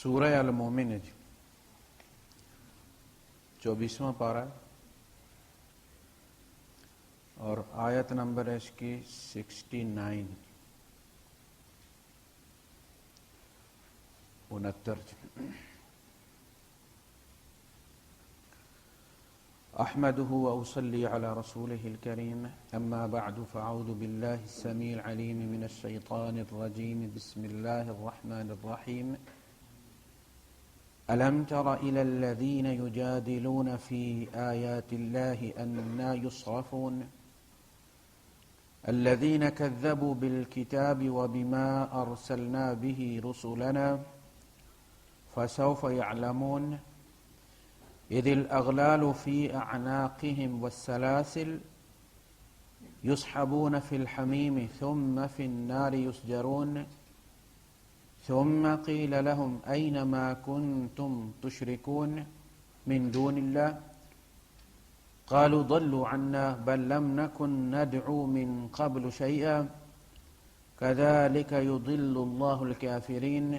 سورہ المومن ہے جی، 24واں پارہ اور آیت نمبر ہے اس کی 69 69 احمده واصلي على رسوله الكريم اما بعد فاعوذ بالله السميع العليم من الشيطان الرجيم بسم الله الرحمن الرحيم ألم تر إلى الذين يجادلون في آيات الله أنى يصرفون الذين كذبوا بالكتاب وبما أرسلنا به رسلنا فسوف يعلمون إذ الأغلال في أعناقهم والسلاسل يسحبون في الحميم ثم في النار يسجرون ثم قيل لهم أين ما كنتم تشركون من دون الله قالوا ضلوا عنا بل لم نكن ندعو من قبل شيئا كذلك يضل الله الكافرين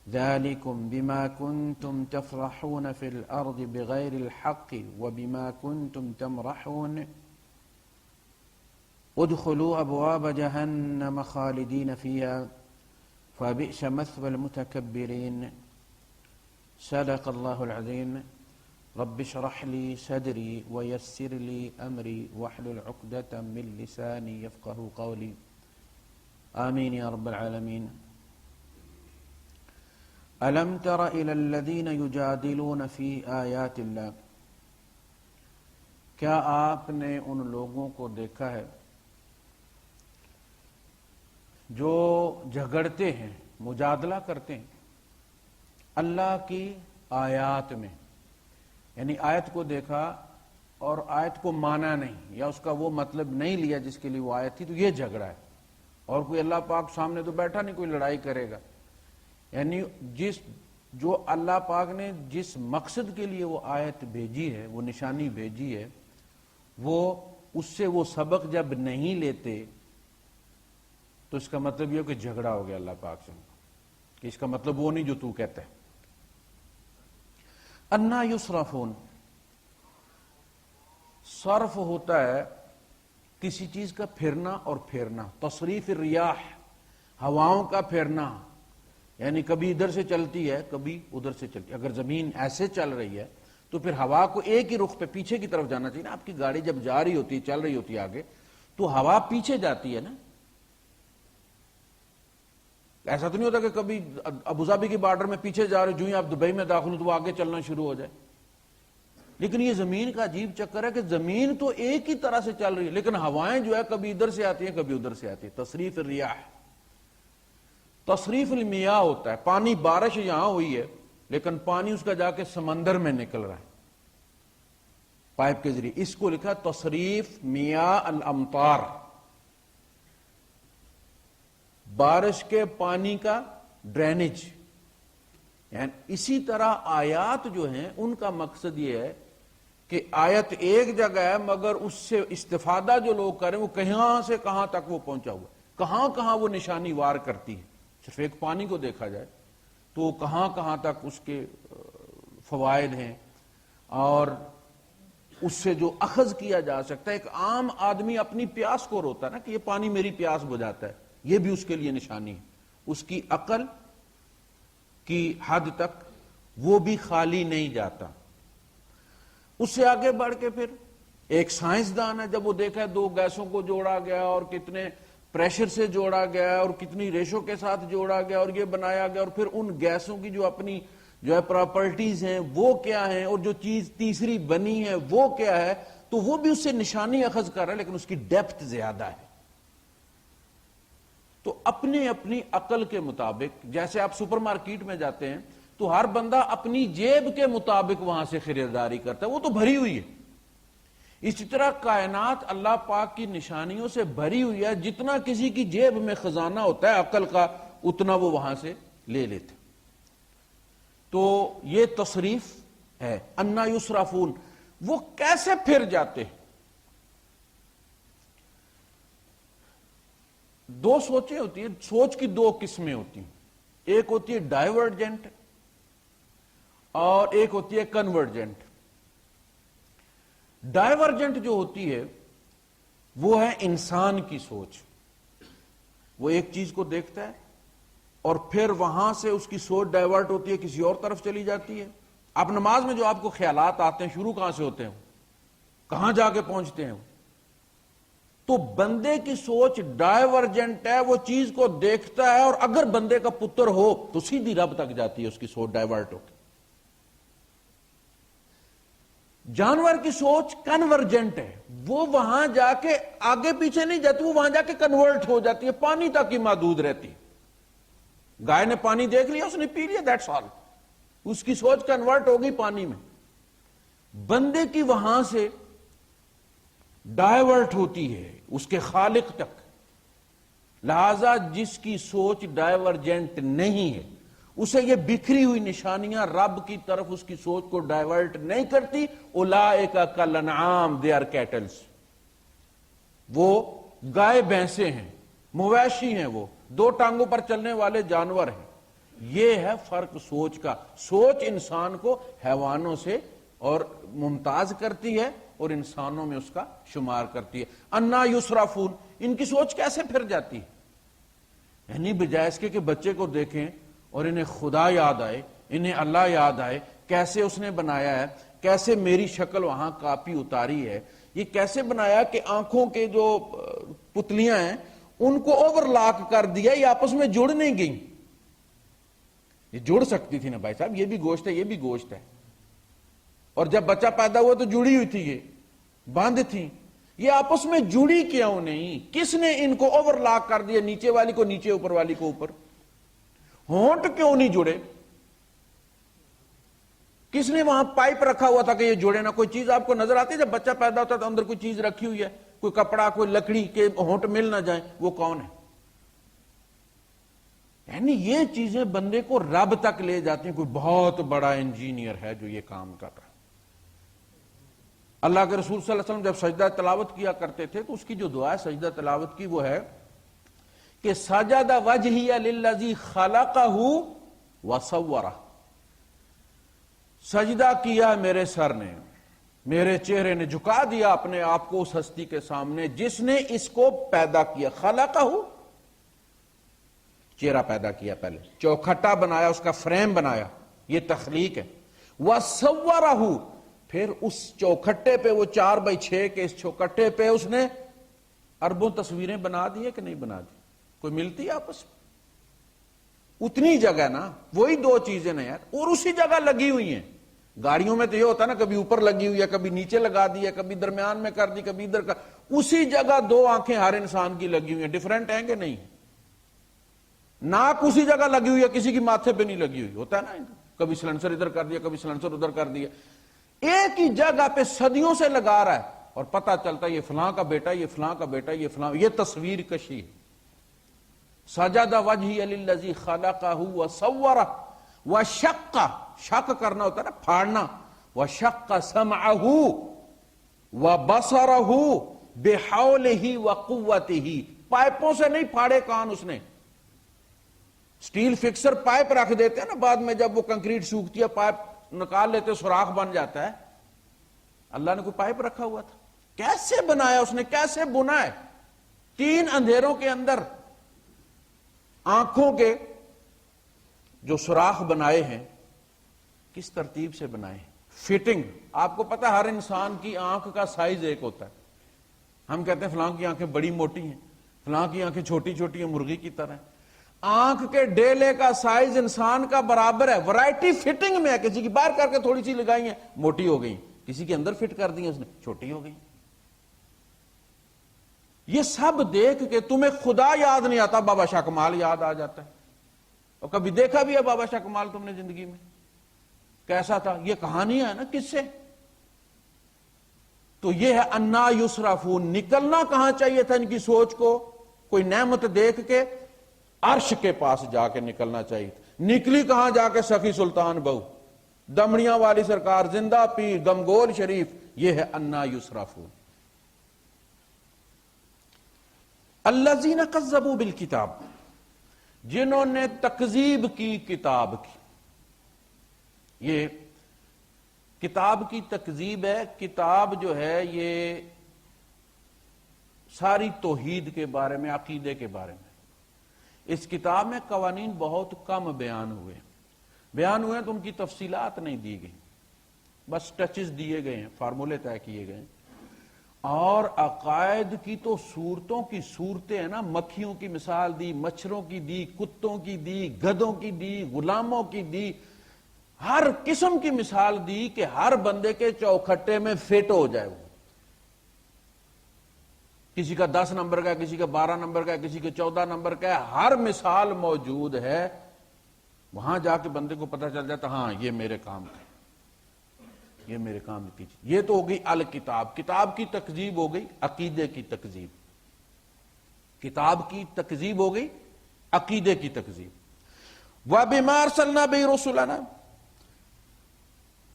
ذلكم بما كنتم تفرحون في الأرض بغير الحق وبما كنتم تمرحون ادخلوا أبواب جهنم خالدين فيها فبئس مثوى المتكبرين صدق الله العظيم رب اشرح لي صدري ويسر لي أمري واحلل عقدة من لساني يفقه قولي آمين يا رب العالمين ألم تر إلى الذين يجادلون في آيات الله کیا آپ نے ان لوگوں کو دیکھا ہے جو جھگڑتے ہیں، مجادلہ کرتے ہیں اللہ کی آیات میں، یعنی آیت کو دیکھا اور آیت کو مانا نہیں یا اس کا وہ مطلب نہیں لیا جس کے لیے وہ آیت تھی، تو یہ جھگڑا ہے۔ اور کوئی اللہ پاک سامنے تو بیٹھا نہیں کوئی لڑائی کرے گا، یعنی جو اللہ پاک نے جس مقصد کے لیے وہ آیت بھیجی ہے، وہ نشانی بھیجی ہے، وہ اس سے وہ سبق جب نہیں لیتے تو اس کا مطلب یہ کہ جھگڑا ہو گیا اللہ پاک سے، کہ اس کا مطلب وہ نہیں جو تو کہتا ہے۔ انا یصرفون، صرف ہوتا ہے کسی چیز کا پھرنا اور پھیرنا، تصریف الریاح، ہواؤں کا پھیرنا، یعنی کبھی ادھر سے چلتی ہے کبھی ادھر سے چلتی ہے۔ اگر زمین ایسے چل رہی ہے تو پھر ہوا کو ایک ہی رخ پہ پیچھے کی طرف جانا چاہیے نا۔ آپ کی گاڑی جب جا رہی ہوتی ہے، چل رہی ہوتی ہے آگے، تو ہوا پیچھے جاتی ہے نا۔ ایسا تو نہیں ہوتا کہ کبھی ابوظہبی کی بارڈر میں پیچھے جا رہے، جو ہی آپ دبئی میں داخل ہو تو وہ آگے چلنا شروع ہو جائے۔ لیکن یہ زمین کا عجیب چکر ہے کہ زمین تو ایک ہی طرح سے چل رہی ہے، لیکن ہوائیں جو ہے کبھی ادھر سے آتی ہیں کبھی ادھر سے آتی ہیں۔ تصریف الریاح، تصریف المیاہ ہوتا ہے، پانی بارش یہاں ہوئی ہے لیکن پانی اس کا جا کے سمندر میں نکل رہا ہے پائپ کے ذریعے، اس کو لکھا تصریف میاہ الامطار، بارش کے پانی کا ڈرینیج۔ یعنی اسی طرح آیات جو ہیں ان کا مقصد یہ ہے کہ آیت ایک جگہ ہے مگر اس سے استفادہ جو لوگ کریں وہ کہاں سے کہاں تک وہ پہنچا ہوا، کہاں کہاں وہ نشانی وار کرتی ہے۔ صرف ایک پانی کو دیکھا جائے تو کہاں کہاں تک اس کے فوائد ہیں اور اس سے جو اخذ کیا جا سکتا ہے۔ ایک عام آدمی اپنی پیاس کو روتا ہے نا کہ یہ پانی میری پیاس بجھاتا ہے، یہ بھی اس کے لیے نشانی ہے۔ اس کی عقل کی حد تک وہ بھی خالی نہیں جاتا۔ اس سے آگے بڑھ کے پھر ایک سائنسدان ہے، جب وہ دیکھا ہے دو گیسوں کو جوڑا گیا اور کتنے پریشر سے جوڑا گیا اور کتنی ریشو کے ساتھ جوڑا گیا اور یہ بنایا گیا، اور پھر ان گیسوں کی جو اپنی پراپرٹیز ہیں وہ کیا ہیں، اور جو چیز تیسری بنی ہے وہ کیا ہے، تو وہ بھی اس سے نشانی اخذ کر رہا ہے لیکن اس کی ڈیپتھ زیادہ ہے۔ تو اپنی اپنی عقل کے مطابق، جیسے آپ سپر مارکیٹ میں جاتے ہیں تو ہر بندہ اپنی جیب کے مطابق وہاں سے خریداری کرتا ہے، وہ تو بھری ہوئی ہے۔ اسی طرح کائنات اللہ پاک کی نشانیوں سے بھری ہوئی ہے، جتنا کسی کی جیب میں خزانہ ہوتا ہے عقل کا اتنا وہ وہاں سے لے لیتے۔ تو یہ تصریف ہے انا یصرفون، وہ کیسے پھر جاتے ہیں۔ دو سوچیں ہوتی ہیں، سوچ کی دو قسمیں ہوتی ہیں۔ ایک ہوتی ہے ڈائیورجنٹ اور ایک ہوتی ہے کنورجنٹ. ڈائیورجنٹ جو ہوتی ہے وہ ہے انسان کی سوچ. وہ ایک چیز کو دیکھتا ہے اور پھر وہاں سے اس کی سوچ ڈائیورٹ ہوتی ہے, کسی اور طرف چلی جاتی ہے. آپ نماز میں جو آپ کو خیالات آتے ہیں شروع کہاں سے ہوتے ہیں, کہاں جا کے پہنچتے ہیں؟ تو بندے کی سوچ ڈائیورجنٹ ہے, وہ چیز کو دیکھتا ہے اور اگر بندے کا پتر ہو تو سیدھی رب تک جاتی ہے اس کی سوچ ڈائیورٹ ہو کے. جانور کی سوچ کنورجنٹ ہے, وہ وہاں جا کے آگے پیچھے نہیں جاتی, وہ وہاں جا کے کنورٹ ہو جاتی ہے, پانی تک ہی محدود رہتی. گائے نے پانی دیکھ لیا, اس نے پی لیا, دیٹس آل. اس کی سوچ کنورٹ ہوگی پانی میں. بندے کی وہاں سے ڈائیورٹ ہوتی ہے اس کے خالق تک. لہذا جس کی سوچ ڈائیورجنٹ نہیں ہے اسے یہ بکھری ہوئی نشانیاں رب کی طرف اس کی سوچ کو ڈائیورٹ نہیں کرتی. اولئک کالانعام, دے آر کیٹلز. وہ گائے بھینسیں ہیں, مویشی ہیں, وہ دو ٹانگوں پر چلنے والے جانور ہیں. یہ ہے فرق سوچ کا. سوچ انسان کو حیوانوں سے اور ممتاز کرتی ہے اور انسانوں میں اس کا شمار کرتی ہے. انا یصرفون, ان کی سوچ کیسے پھر جاتی ہے؟ یعنی بجائے اس کے کہ بچے کو دیکھیں اور انہیں خدا یاد آئے, انہیں اللہ یاد آئے, کیسے اس نے بنایا ہے, کیسے میری شکل وہاں کاپی اتاری ہے, یہ کیسے بنایا کہ آنکھوں کے جو پتلیاں ہیں ان کو اوور لاک کر دیا, یہ آپس میں جڑ نہیں گئیں. یہ جڑ سکتی تھی نا بھائی صاحب, یہ بھی گوشت ہے یہ بھی گوشت ہے. اور جب بچہ پیدا ہوا تو جڑی ہوئی تھی, یہ بند تھی, یہ آپس میں جڑی کیوں نہیں؟ کس نے ان کو اوور لاک کر دیا, نیچے والی کو نیچے اوپر والی کو اوپر؟ ہونٹ کیوں نہیں جڑے؟ کس نے وہاں پائپ رکھا ہوا تھا کہ یہ جڑے نہ؟ کوئی چیز آپ کو نظر آتی ہے جب بچہ پیدا ہوتا ہے تو اندر کوئی چیز رکھی ہوئی ہے, کوئی کپڑا, کوئی لکڑی کے ہونٹ مل نہ جائیں, وہ کون ہے؟ یعنی یہ چیزیں بندے کو رب تک لے جاتی ہیں. کوئی بہت بڑا انجینئر ہے جو یہ کام کر رہا ہے. اللہ کے رسول صلی اللہ علیہ وسلم جب سجدہ تلاوت کیا کرتے تھے تو اس کی جو دعا ہے سجدہ تلاوت کی وہ ہے کہ سجد وجہی للذی خلقہ وصورہ. سجدہ کیا میرے سر نے, میرے چہرے نے جھکا دیا اپنے آپ کو اس ہستی کے سامنے جس نے اس کو پیدا کیا. خلقہ, چہرہ پیدا کیا, پہلے چوکھٹا بنایا, اس کا فریم بنایا, یہ تخلیق ہے. وصورہ, پھر اس چوکھٹے پہ, وہ 4x6 کے اس چوکھٹے پہ اس نے اربوں تصویریں بنا دی ہے کہ نہیں بنا دی؟ کوئی ملتی ہے آپس میں؟ اتنی جگہ نا, وہی دو چیزیں نا یار, اور اسی جگہ لگی ہوئی ہیں. گاڑیوں میں تو یہ ہوتا ہے نا, کبھی اوپر لگی ہوئی ہے, کبھی نیچے لگا دی ہے, کبھی درمیان میں کر دی, کبھی ادھر کا. اسی جگہ دو آنکھیں ہر انسان کی لگی ہوئی ہیں. ڈیفرنٹ ہیں کہ نہیں؟ ناک اسی جگہ لگی ہوئی ہے, کسی کی ماتھے پہ نہیں لگی ہوئی. ہوتا ہے نا, کبھی سلنسر ادھر کر دیا, کبھی سلنسر ادھر کر دیا. ایک ہی جگہ پہ صدیوں سے لگا رہا ہے اور پتہ چلتا ہے یہ فلاں کا بیٹا, یہ فلاں کا بیٹا, یہ فلاں. یہ تصویر کشی ہے. سجد وجہی للذی خلقہ وصورہ وشق, شق کرنا ہوتا ہے نا, پھاڑنا. وشق سمعہ وبصرہ بحولہ وقوتہ, پائپوں سے نہیں پھاڑے کان اس نے. سٹیل فکسر پائپ رکھ دیتے ہیں نا, بعد میں جب وہ کنکریٹ سوکھتی ہے پائپ نکال لیتے, سوراخ بن جاتا ہے. اللہ نے کوئی پائپ رکھا ہوا تھا؟ کیسے بنایا اس نے, کیسے بنا ہے؟ 3 اندھیروں کے اندر آنکھوں کے جو سوراخ بنائے ہیں کس ترتیب سے بنائے ہیں؟ فٹنگ. آپ کو پتا ہر انسان کی آنکھ کا سائز ایک ہوتا ہے. ہم کہتے ہیں فلاں کی آنکھیں بڑی موٹی ہیں, فلاں کی آنکھیں چھوٹی چھوٹی ہیں, مرغی کی طرح. آنکھ کے ڈیلے کا سائز انسان کا برابر ہے. ورائٹی فٹنگ میں ہے. کسی کی باہر کر کے تھوڑی سی لگائی ہیں, موٹی ہو گئی. کسی کے اندر فٹ کر دی ہیں اس نے, چھوٹی ہو گئی. یہ سب دیکھ کے تمہیں خدا یاد نہیں آتا, بابا شاہ کمال یاد آ جاتا ہے. اور کبھی دیکھا بھی ہے بابا شاہ کمال تم نے زندگی میں؟ کیسا تھا؟ یہ کہانی ہے نا کس سے. تو یہ ہے انا یصرفون. نکلنا کہاں چاہیے تھا ان کی سوچ کو؟ کوئی نعمت دیکھ کے عرش کے پاس جا کے نکلنا چاہیے تھا. نکلی کہاں جا کے؟ سخی سلطان بہو, دمڑیاں والی سرکار, زندہ پیر, گمگول شریف. یہ ہے انا یصرفون. الذین کذبوا بالکتاب, جنہوں نے تکذیب کی کتاب کی. یہ کتاب کی تکذیب ہے. کتاب جو ہے یہ ساری توحید کے بارے میں، عقیدے کے بارے میں. اس کتاب میں قوانین بہت کم بیان ہوئے تو ان کی تفصیلات نہیں دی گئی، بس ٹچز دیے گئے ہیں، فارمولے طے کیے گئے ہیں. اور عقائد کی تو صورتوں کی صورتیں ہیں نا، مکھیوں کی مثال دی، مچھروں کی دی، کتوں کی دی، گدھوں کی دی، غلاموں کی دی، ہر قسم کی مثال دی کہ ہر بندے کے چوکھٹے میں فٹ ہو جائے. وہ کسی کا 10 نمبر کا ہے، کسی کا 12 نمبر کا ہے، کسی کا 14 نمبر کا ہے، ہر مثال موجود ہے. وہاں جا کے بندے کو پتہ چل جاتا ہاں یہ میرے کام کا، یہ میرے کام کی چیز. یہ تو ہو گئی الکتاب. کتاب کی تکذیب ہو گئی، عقیدے کی تکذیب. کتاب کی تکذیب ہو گئی، عقیدے کی تکذیب. وَبِمَا أَرْسَلْنَا بِهِ رُسُلَنَا،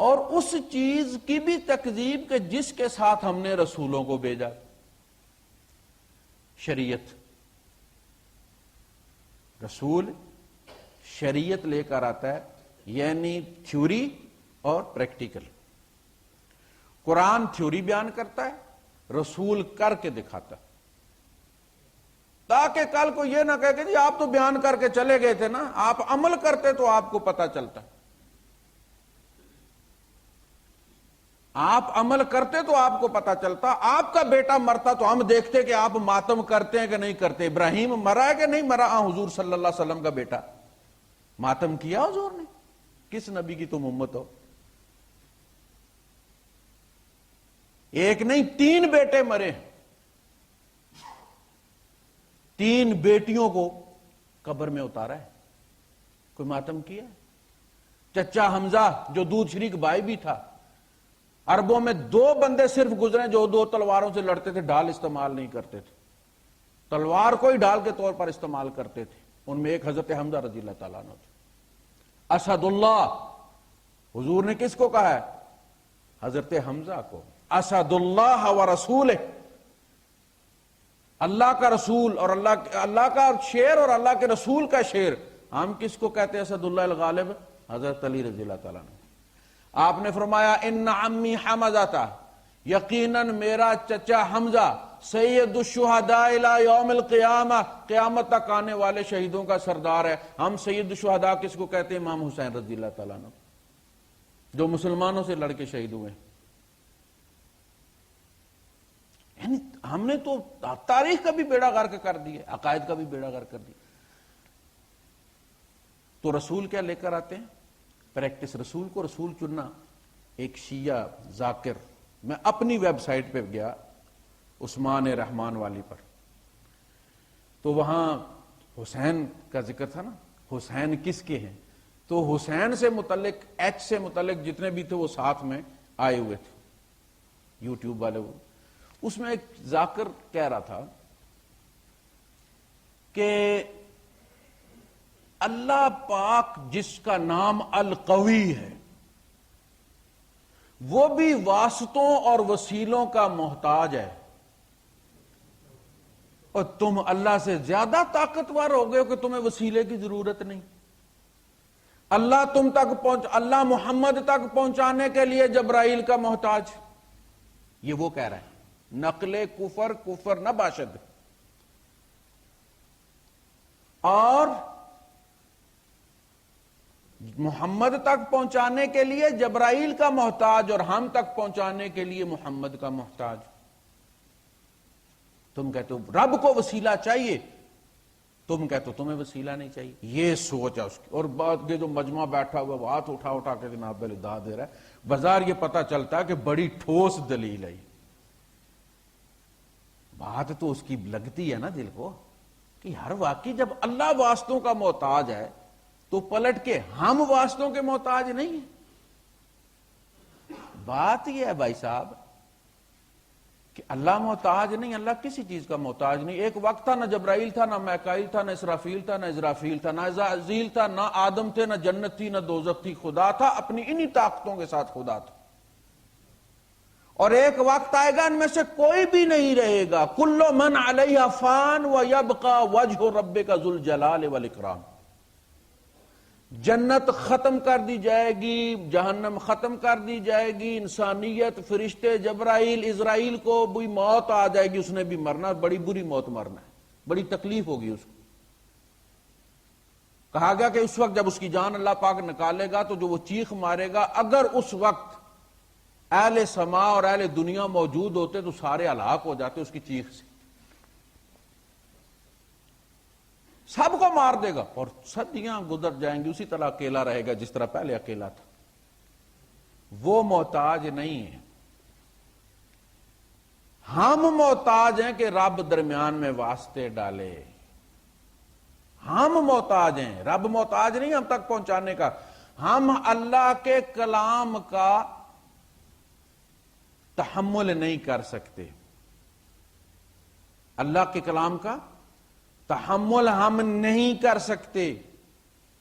اور اس چیز کی بھی تکذیب کہ جس کے ساتھ ہم نے رسولوں کو بھیجا. شریعت، رسول شریعت لے کر آتا ہے، یعنی تھیوری اور پریکٹیکل. قرآن تھیوری بیان کرتا ہے، رسول کر کے دکھاتا، تاکہ کل کو یہ نہ کہے کہ جی آپ تو بیان کر کے چلے گئے تھے نا، آپ عمل کرتے تو آپ کو پتہ چلتا. آپ عمل کرتے تو آپ کو پتا چلتا. آپ کا بیٹا مرتا تو ہم دیکھتے کہ آپ ماتم کرتے ہیں کہ نہیں کرتے. ابراہیم مرا ہے کہ نہیں مرا؟ حضور صلی اللہ علیہ وسلم کا بیٹا ماتم کیا حضور نے؟ کس نبی کی تم امت ہو؟ ایک نہیں 3 بیٹے مرے، 3 بیٹیوں کو قبر میں اتارا ہے. کوئی ماتم کیا؟ چچا حمزہ جو دودھ شریک بھائی بھی تھا، عربوں میں 2 بندے صرف گزرے جو 2 تلواروں سے لڑتے تھے، ڈھال استعمال نہیں کرتے تھے، تلوار کو ہی ڈھال کے طور پر استعمال کرتے تھے. ان میں ایک حضرت حمزہ رضی اللہ تعالیٰ عنہ تھے. اسد اللہ، حضور نے کس کو کہا ہے؟ حضرت حمزہ کو. اسد اللہ و رسول، اللہ کا رسول اور اللہ کا شیر اور اللہ کے رسول کا شیر. ہم کس کو کہتے ہیں اسد اللہ الغالب؟ حضرت علی رضی اللہ تعالیٰ عنہ. آپ نے فرمایا ان عمی حمزہ تھا، یقیناً میرا چچا حمزہ سید الشہداء الی یوم القیامہ، قیامت تک آنے والے شہیدوں کا سردار ہے. ہم سید الشہداء کس کو کہتے ہیں؟ امام حسین رضی اللہ تعالیٰ عنہ، جو مسلمانوں سے لڑ کے شہید ہوئے. یعنی ہم نے تو تاریخ کا بھی بیڑا غرق کر دیا، عقائد کا بھی بیڑا غرق کر دیا. تو رسول کیا لے کر آتے ہیں؟ پریکٹس. رسول کو رسول چننا. ایک شیعہ ذاکر، میں اپنی ویب سائٹ پہ گیا عثمان رحمان والی پر، تو وہاں حسین کا ذکر تھا نا، حسین کس کے ہیں؟ تو حسین سے متعلق، ایچ سے متعلق جتنے بھی تھے وہ ساتھ میں آئے ہوئے تھے، یوٹیوب والے. وہ اس میں ایک ذاکر کہہ رہا تھا کہ اللہ پاک جس کا نام القوی ہے وہ بھی واسطوں اور وسیلوں کا محتاج ہے، اور تم اللہ سے زیادہ طاقتور ہو گئے ہو کہ تمہیں وسیلے کی ضرورت نہیں. اللہ تم تک اللہ محمد تک پہنچانے کے لیے جبرائیل کا محتاج. یہ وہ کہہ رہا ہے. نقل کفر نہ باشد. اور محمد تک پہنچانے کے لیے جبرائیل کا محتاج، اور ہم تک پہنچانے کے لیے محمد کا محتاج. تم کہتے ہو رب کو وسیلہ چاہیے، تم کہتے ہو تمہیں وسیلہ نہیں چاہیے. یہ سوچ ہے اس کی. اور بعد کے جو مجمع بیٹھا ہوا وہ ہاتھ اٹھا کے جناب داد دے رہا ہے. بازار یہ پتہ چلتا ہے کہ بڑی ٹھوس دلیل ہے. بات تو اس کی لگتی ہے نا دل کو کہ ہر واقعی جب اللہ واسطوں کا محتاج ہے تو پلٹ کے ہم واسطوں کے محتاج نہیں ہیں. بات یہ ہے بھائی صاحب کہ اللہ محتاج نہیں، اللہ کسی چیز کا محتاج نہیں. ایک وقت تھا نہ جبرائیل تھا، نہ میکائیل تھا، نہ اسرافیل تھا، نہ اسرافیل تھا، نہ عزازیل تھا، نہ آدم تھے، نہ جنت تھی، نہ دوزخ تھی. خدا تھا، اپنی انہی طاقتوں کے ساتھ خدا تھا. اور ایک وقت آئے گا ان میں سے کوئی بھی نہیں رہے گا. کل من علیہا فان ویبقی وجہ ربک ذو الجلال والاکرام. جنت ختم کر دی جائے گی، جہنم ختم کر دی جائے گی، انسانیت، فرشتے، جبرائیل، اسرائیل کو بھی موت آ جائے گی، اس نے بھی مرنا، بڑی بری موت مرنا ہے، بڑی تکلیف ہوگی اس کو. کہا گیا کہ اس وقت جب اس کی جان اللہ پاک نکالے گا تو جو وہ چیخ مارے گا، اگر اس وقت اہل سما اور اہل دنیا موجود ہوتے تو سارے ہلاک ہو جاتے اس کی چیخ سے. سب کو مار دے گا اور صدیاں گزر جائیں گی، اسی طرح اکیلا رہے گا جس طرح پہلے اکیلا تھا. وہ محتاج نہیں ہے. ہم محتاج ہیں کہ رب درمیان میں واسطے ڈالے. ہم محتاج ہیں، رب محتاج نہیں ہم تک پہنچانے کا. ہم اللہ کے کلام کا تحمل نہیں کر سکتے. اللہ کے کلام کا تحمل ہم نہیں کر سکتے،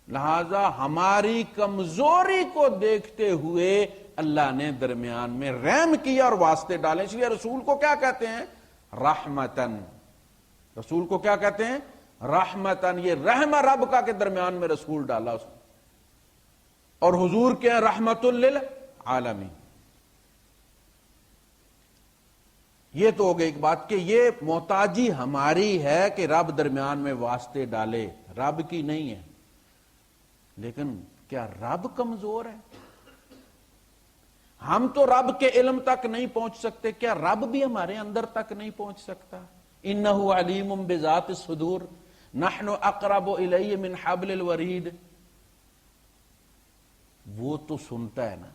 لہذا ہماری کمزوری کو دیکھتے ہوئے اللہ نے درمیان میں رحم کیا اور واسطے ڈالے. اس لیے رسول کو کیا کہتے ہیں؟ رحمتن. رسول کو کیا کہتے ہیں؟ رحمتن. یہ رحمہ رب کا کے درمیان میں رسول ڈالا اس نے. اور حضور کیا ہیں؟ رحمت للعالمین. یہ تو ہو گئی ایک بات کہ یہ محتاجی ہماری ہے کہ رب درمیان میں واسطے ڈالے، رب کی نہیں ہے. لیکن کیا رب کمزور ہے؟ ہم تو رب کے علم تک نہیں پہنچ سکتے، کیا رب بھی ہمارے اندر تک نہیں پہنچ سکتا؟ انہ علیم بذات الصدور نحن اقرب الیہ من حبل الورید. وہ تو سنتا ہے نا،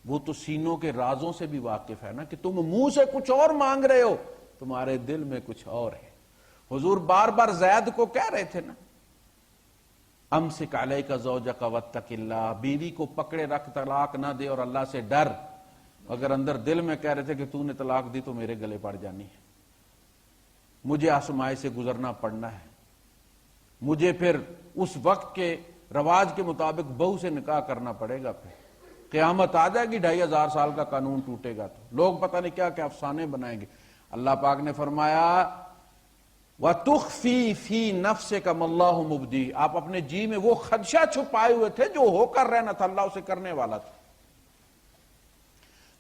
وہ تو سینوں کے رازوں سے بھی واقف ہے نا. کہ تم منہ سے کچھ اور مانگ رہے ہو، تمہارے دل میں کچھ اور ہے. حضور بار بار زید کو کہہ رہے تھے نا، امسک علیک زوجک واتق اللہ، بیوی کو پکڑے رکھ، طلاق نہ دے اور اللہ سے ڈر. اگر اندر دل میں کہہ رہے تھے کہ تو نے طلاق دی تو میرے گلے پڑ جانی ہے، مجھے آسمائی سے گزرنا پڑنا ہے، مجھے پھر اس وقت کے رواج کے مطابق بہو سے نکاح کرنا پڑے گا. پھر قیامت آ جائے گی، 2500 سال کا قانون ٹوٹے گا تو لوگ پتہ نہیں کیا کیا افسانے بنائیں گے. اللہ پاک نے فرمایا وَتُخْفِي فِي نَفْسِكَ مَا اللَّهُ مُبْدِيهِ. آپ اپنے جی میں وہ خدشہ چھپائے ہوئے تھے جو ہو کر رہنا تھا، اللہ اسے کرنے والا تھا.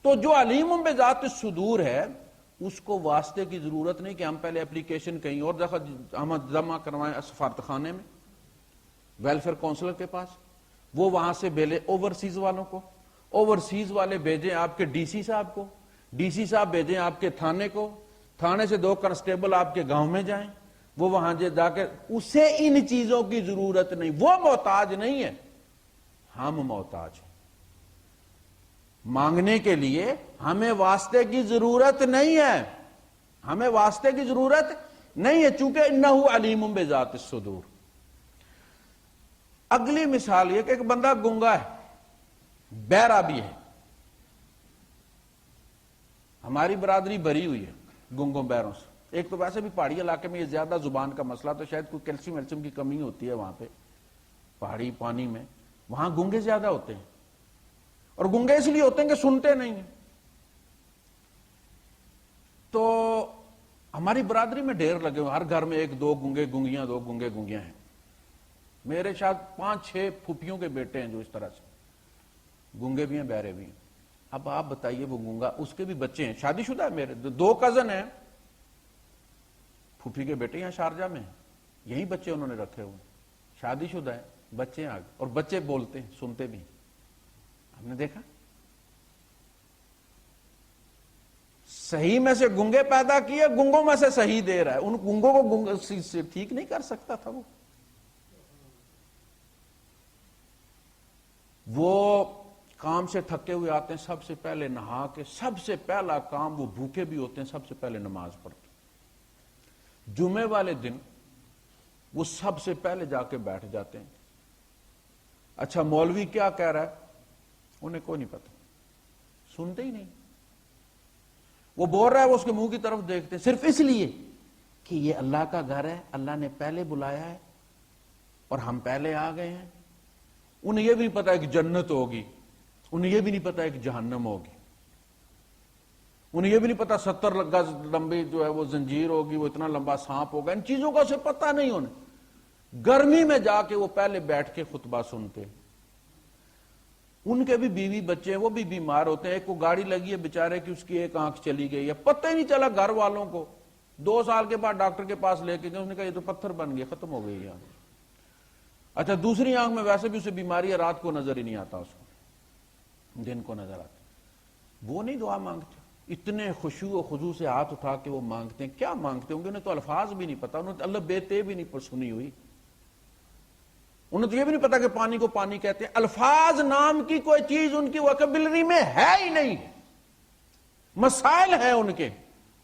تو جو علیم بذات الصدور ہے اس کو واسطے کی ضرورت نہیں کہ ہم پہلے اپلیکیشن کہیں اور ہم جمع کروائیں سفارت خانے میں، ویلفیئر کونسلر کے پاس، وہ وہاں سے بھیجے اوورسیز والوں کو، اوورسیز والے بھیجیں آپ کے ڈی سی صاحب کو، ڈی سی صاحب بھیجیں آپ کے تھانے کو، تھانے سے 2 کانسٹیبل آپ کے گاؤں میں جائیں، وہ وہاں جا کے، اسے ان چیزوں کی ضرورت نہیں. وہ محتاج نہیں ہے، ہم محتاج ہیں. مانگنے کے لیے ہمیں واسطے کی ضرورت نہیں ہے، ہمیں واسطے کی ضرورت نہیں ہے، چونکہ انہ علیم بذات الصدور. اگلی مثال یہ کہ ایک بندہ گنگا ہے، بہرا بھی ہے. ہماری برادری بھری ہوئی ہے گنگوں بہروں سے. ایک تو ویسے بھی پہاڑی علاقے میں یہ زیادہ زبان کا مسئلہ، تو شاید کوئی کیلشیم ویلشیم کی کمی ہوتی ہے وہاں پہ پہاڑی پانی میں، وہاں گنگے زیادہ ہوتے ہیں. اور گنگے اس لیے ہوتے ہیں کہ سنتے نہیں ہیں. تو ہماری برادری میں ڈھیر لگے ہوئے، ہر گھر میں 1-2 گنگے گنگیاں، 2 گنگے گنگیاں ہیں. میرے شاید 5-6 پھوپھیوں کے بیٹے ہیں جو اس طرح سے گنگے بھی ہیں، بہرے بھی ہیں. اب آپ بتائیے وہ گنگا، اس کے بھی بچے ہیں، شادی شدہ ہے. میرے 2 کزن ہیں، پھوپھی کے بیٹے یہاں شارجہ میں ہیں، یہی بچے انہوں نے رکھے ہوئے، شادی شدہ ہیں، بچے ہیں آگے، اور بچے بولتے ہیں، سنتے بھی ہیں. ہم نے دیکھا صحیح میں سے گنگے پیدا کیے، گنگوں میں سے صحیح دے رہا ہے. ان گنگوں کو سے ٹھیک نہیں کر سکتا تھا. وہ کام سے تھکے ہوئے آتے ہیں، سب سے پہلے نہا کے، سب سے پہلا کام، وہ بھوکے بھی ہوتے ہیں، سب سے پہلے نماز پڑھتے. جمعے والے دن وہ سب سے پہلے جا کے بیٹھ جاتے ہیں. اچھا مولوی کیا کہہ رہا ہے انہیں کوئی نہیں پتا، سنتے ہی نہیں. وہ بول رہا ہے، وہ اس کے منہ کی طرف دیکھتے ہیں، صرف اس لیے کہ یہ اللہ کا گھر ہے، اللہ نے پہلے بلایا ہے اور ہم پہلے آ گئے ہیں. انہیں یہ بھی نہیں پتا ہے کہ جنت ہوگی، انہیں یہ بھی نہیں پتا ہے کہ جہنم ہوگی. انہیں یہ بھی نہیں پتا 70 گز لمبی جو ہے وہ زنجیر ہوگی، وہ اتنا لمبا سانپ ہوگا، ان چیزوں کا اسے پتہ نہیں انہیں۔ گرمی میں جا کے وہ پہلے بیٹھ کے خطبہ سنتے، ان کے بھی بیوی بچے ہیں، وہ بھی بیمار ہوتے ہیں، ایک کو گاڑی لگی ہے بیچارے کی، اس کی ایک آنکھ چلی گئی ہے، پتہ ہی نہیں چلا گھر والوں کو، 2 سال کے بعد ڈاکٹر کے پاس لے کے گئے، اس نے کہا یہ تو پتھر بن گیا، ختم ہو گئی آنکھ۔ اچھا دوسری آنکھ میں ویسے بھی اسے بیماری ہے، رات کو نظر ہی نہیں آتا، اس کو دن کو نظر آتا، وہ نہیں دعا مانگتے، اتنے خشوع و خضوع سے ہاتھ اٹھا کے وہ مانگتے ہیں۔ کیا مانگتے ہوں گے؟ انہیں تو الفاظ بھی نہیں پتا، انہوں نے اللہ بیتے بھی نہیں سنی ہوئی، انہیں تو یہ بھی نہیں پتا کہ پانی کو پانی کہتے ہیں، الفاظ نام کی کوئی چیز ان کی وکیبلری میں ہے ہی نہیں، مسائل ہیں ان کے،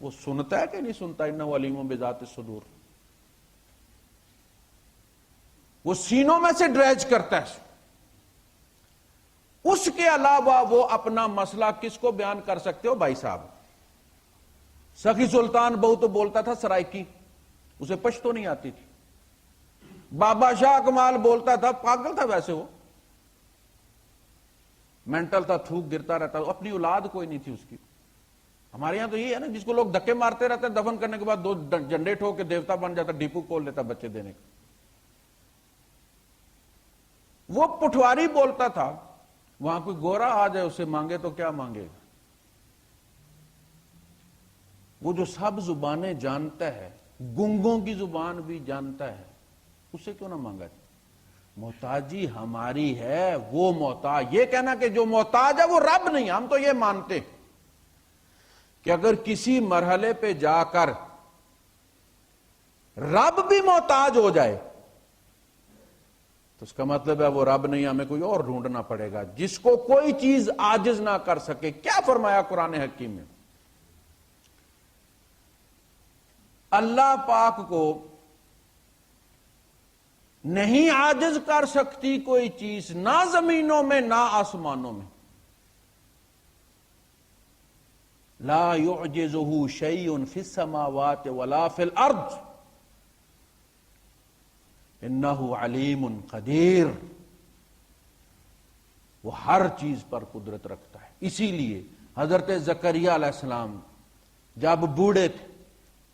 وہ سنتا ہے کہ نہیں سنتا؟ انہ علیم بذات الصدور، وہ سینوں میں سے ڈریج کرتا ہے۔ اس کے علاوہ وہ اپنا مسئلہ کس کو بیان کر سکتے ہو بھائی صاحب؟ سخی سلطان بہو تو بولتا تھا سرائکی، اسے پشتو نہیں آتی تھی۔ بابا شاہ کمال بولتا تھا، پاگل تھا ویسے، وہ مینٹل تھا، تھوک گرتا رہتا، اپنی اولاد کوئی نہیں تھی اس کی۔ ہمارے یہاں تو یہ ہے نا، جس کو لوگ دھکے مارتے رہتے ہیں، دفن کرنے کے بعد 2 جنڈے ٹھوک کے دیوتا بن جاتا، ڈیپو کھول لیتا بچے دینے کا۔ وہ پٹواری بولتا تھا، وہاں کوئی گورا آ جائے اسے مانگے تو کیا مانگے گا؟ وہ جو سب زبانیں جانتا ہے، گنگوں کی زبان بھی جانتا ہے، اسے کیوں نہ مانگا جائے؟ محتاجی ہماری ہے، وہ محتاج۔ یہ کہنا کہ جو محتاج ہے وہ رب نہیں، ہم تو یہ مانتے کہ اگر کسی مرحلے پہ جا کر رب بھی محتاج ہو جائے تو اس کا مطلب ہے وہ رب نہیں، ہمیں کوئی اور ڈھونڈنا پڑے گا جس کو کوئی چیز عاجز نہ کر سکے۔ کیا فرمایا قرآن حکیم میں؟ اللہ پاک کو نہیں عاجز کر سکتی کوئی چیز، نہ زمینوں میں نہ آسمانوں میں۔ لا يعجزه شيء في السماوات ولا في الارض انه علیم قدیر، وہ ہر چیز پر قدرت رکھتا ہے۔ اسی لیے حضرت زکریا علیہ السلام جب بوڑھے تھے،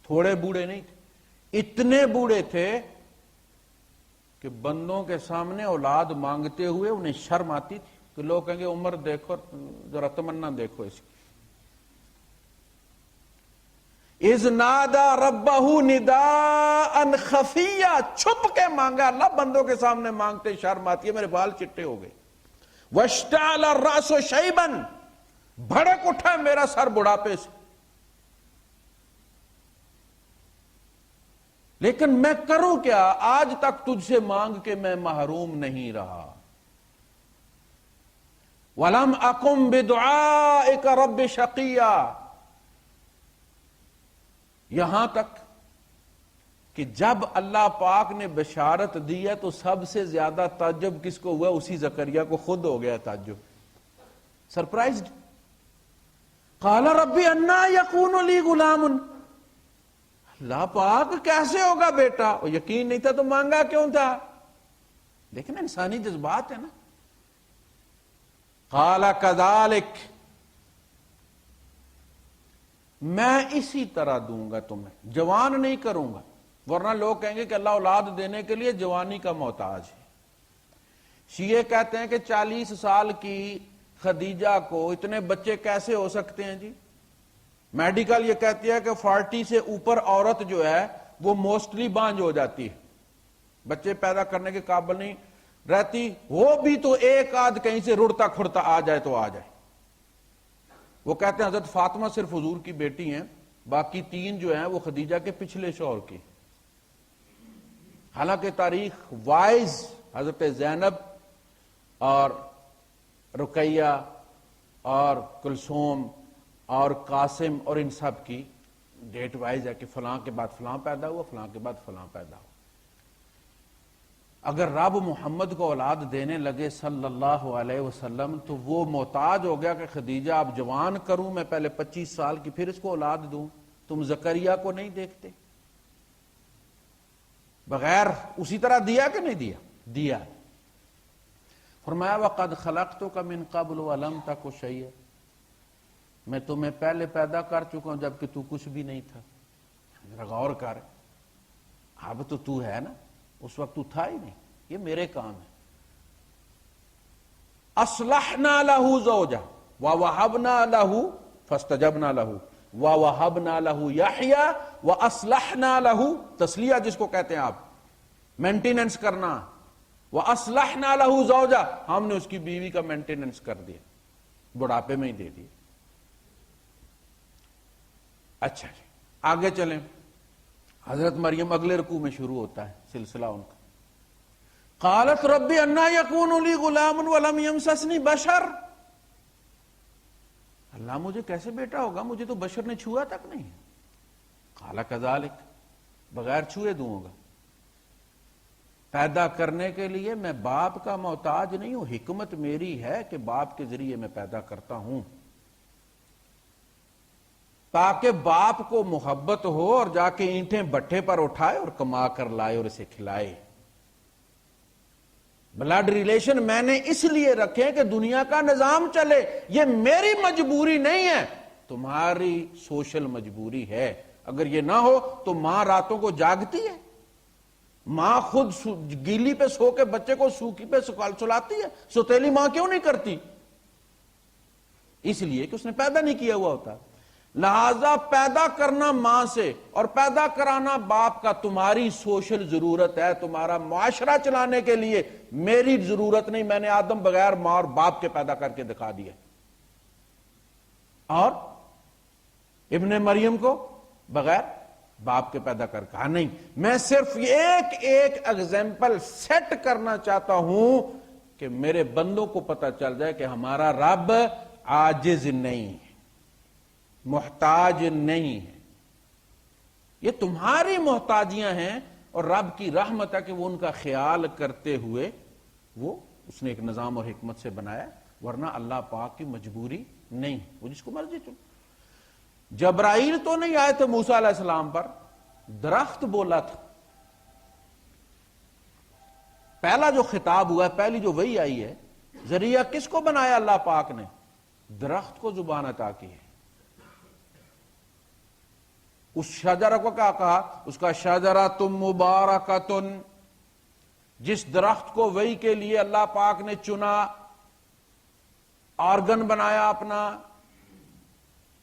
تھوڑے بوڑھے نہیں تھے، اتنے بوڑھے تھے کہ بندوں کے سامنے اولاد مانگتے ہوئے انہیں شرم آتی تھی کہ لوگ کہیں گے عمر دیکھو، ذرا تمنا دیکھو اس کی۔ اذ نادى ربه نداء خفیا، چھپ کے مانگا، اللہ بندوں کے سامنے مانگتے شرم آتی ہے، میرے بال چٹے ہو گئے۔ واشتعل الراس شیبا، بھڑک اٹھا میرا سر بڑھاپے سے، لیکن میں کروں کیا؟ آج تک تجھ سے مانگ کے میں محروم نہیں رہا۔ وَلَمْ أَقُمْ بِدُعَائِكَ رَبِّ شَقِيًّا، یہاں تک کہ جب اللہ پاک نے بشارت دی ہے تو سب سے زیادہ تعجب کس کو ہوا؟ اسی زکریا کو خود ہو گیا تعجب، سرپرائزڈ۔ قال ربی انا یکون لی غلام، اللہ پاک کیسے ہوگا بیٹا؟ اور یقین نہیں تھا تو مانگا کیوں تھا؟ لیکن انسانی جذبات ہے نا۔ قال کذالک، میں اسی طرح دوں گا تمہیں، جوان نہیں کروں گا، ورنہ لوگ کہیں گے کہ اللہ اولاد دینے کے لیے جوانی کا محتاج ہے۔ شیعہ کہتے ہیں کہ 40 سال کی خدیجہ کو اتنے بچے کیسے ہو سکتے ہیں جی؟ میڈیکل یہ کہتی ہے کہ 40 سے اوپر عورت جو ہے وہ موسٹلی بانجھ ہو جاتی ہے، بچے پیدا کرنے کے قابل نہیں رہتی، وہ بھی تو ایک آدھ کہیں سے رڑتا کھڑتا آ جائے تو آ جائے۔ وہ کہتے ہیں حضرت فاطمہ صرف حضور کی بیٹی ہیں، باقی 3 جو ہیں وہ خدیجہ کے پچھلے شوہر کی۔ حالانکہ تاریخ وائز حضرت زینب اور رقیہ اور کلثوم اور قاسم اور ان سب کی ڈیٹ وائز ہے کہ فلاں کے بعد فلاں پیدا ہوا، فلاں کے بعد فلاں پیدا ہوا۔ اگر رب محمد کو اولاد دینے لگے صلی اللہ علیہ وسلم تو وہ محتاج ہو گیا کہ خدیجہ اب جوان کروں میں پہلے 25 سال کی پھر اس کو اولاد دوں، تم زکریا کو نہیں دیکھتے؟ بغیر اسی طرح دیا کہ نہیں دیا؟ دیا۔ فرمایا وَقَدْ خَلَقْتُكَ مِن قَبْلُ وَلَمْ تَكُ شَيْئًا، میں تمہیں پہلے پیدا کر چکا ہوں جبکہ تو کچھ بھی نہیں تھا. ذرا غور کر، اب تو ہے نا، اس وقت تو تھا ہی نہیں. یہ میرے کام ہے. اصلحنا له زوجہ ووهبنا له فاستجبنا له ووهبنا له یحیی واصلحنا له، تسلیہ جس کو کہتے ہیں آپ، مینٹیننس کرنا. واصلحنا له زوجہ، ہم نے اس کی بیوی کا مینٹیننس کر دیا، بڑھاپے میں ہی دے دیا. اچھا جی آگے چلیں. حضرت مریم اگلے رکوع میں شروع ہوتا ہے سلسلہ ان کا. قالت ربی انا یکون لی غلام ولم یمسسنی بشر، اللہ مجھے کیسے بیٹا ہوگا، مجھے تو بشر نے چھوا تک نہیں. قال کذالک، بغیر چھوئے دوں ہوگا. پیدا کرنے کے لیے میں باپ کا محتاج نہیں ہوں، حکمت میری ہے کہ باپ کے ذریعے میں پیدا کرتا ہوں تاکہ باپ کو محبت ہو اور جا کے اینٹیں بٹھے پر اٹھائے اور کما کر لائے اور اسے کھلائے. بلڈ ریلیشن میں نے اس لیے رکھے کہ دنیا کا نظام چلے، یہ میری مجبوری نہیں ہے، تمہاری سوشل مجبوری ہے. اگر یہ نہ ہو تو ماں راتوں کو جاگتی ہے، ماں خود گیلی پہ سو کے بچے کو سوکھی پہ سلاتی ہے، سوتیلی ماں کیوں نہیں کرتی؟ اس لیے کہ اس نے پیدا نہیں کیا ہوا ہوتا. لہذا پیدا کرنا ماں سے اور پیدا کرانا باپ کا تمہاری سوشل ضرورت ہے، تمہارا معاشرہ چلانے کے لیے میری ضرورت نہیں. میں نے آدم بغیر ماں اور باپ کے پیدا کر کے دکھا دیا. اور ابن مریم کو بغیر باپ کے پیدا کر کہا نہیں. میں صرف ایک ایگزامپل سیٹ کرنا چاہتا ہوں کہ میرے بندوں کو پتا چل جائے کہ ہمارا رب عاجز نہیں ہے، محتاج نہیں ہے. یہ تمہاری محتاجیاں ہیں اور رب کی رحمت ہے کہ وہ ان کا خیال کرتے ہوئے وہ اس نے ایک نظام اور حکمت سے بنایا، ورنہ اللہ پاک کی مجبوری نہیں، وہ جس کو مرضی چن. جبرائیل تو نہیں آئے تھے موسیٰ علیہ السلام پر، درخت بولا تھا. پہلا جو خطاب ہوا ہے، پہلی جو وحی آئی ہے، ذریعہ کس کو بنایا اللہ پاک نے؟ درخت کو زبان عطا کی ہے. اس شجرہ کو کیا کہا؟ اس کا شجرۃ مبارکۃ، جس درخت کو وحی کے لیے اللہ پاک نے چنا، آرگن بنایا اپنا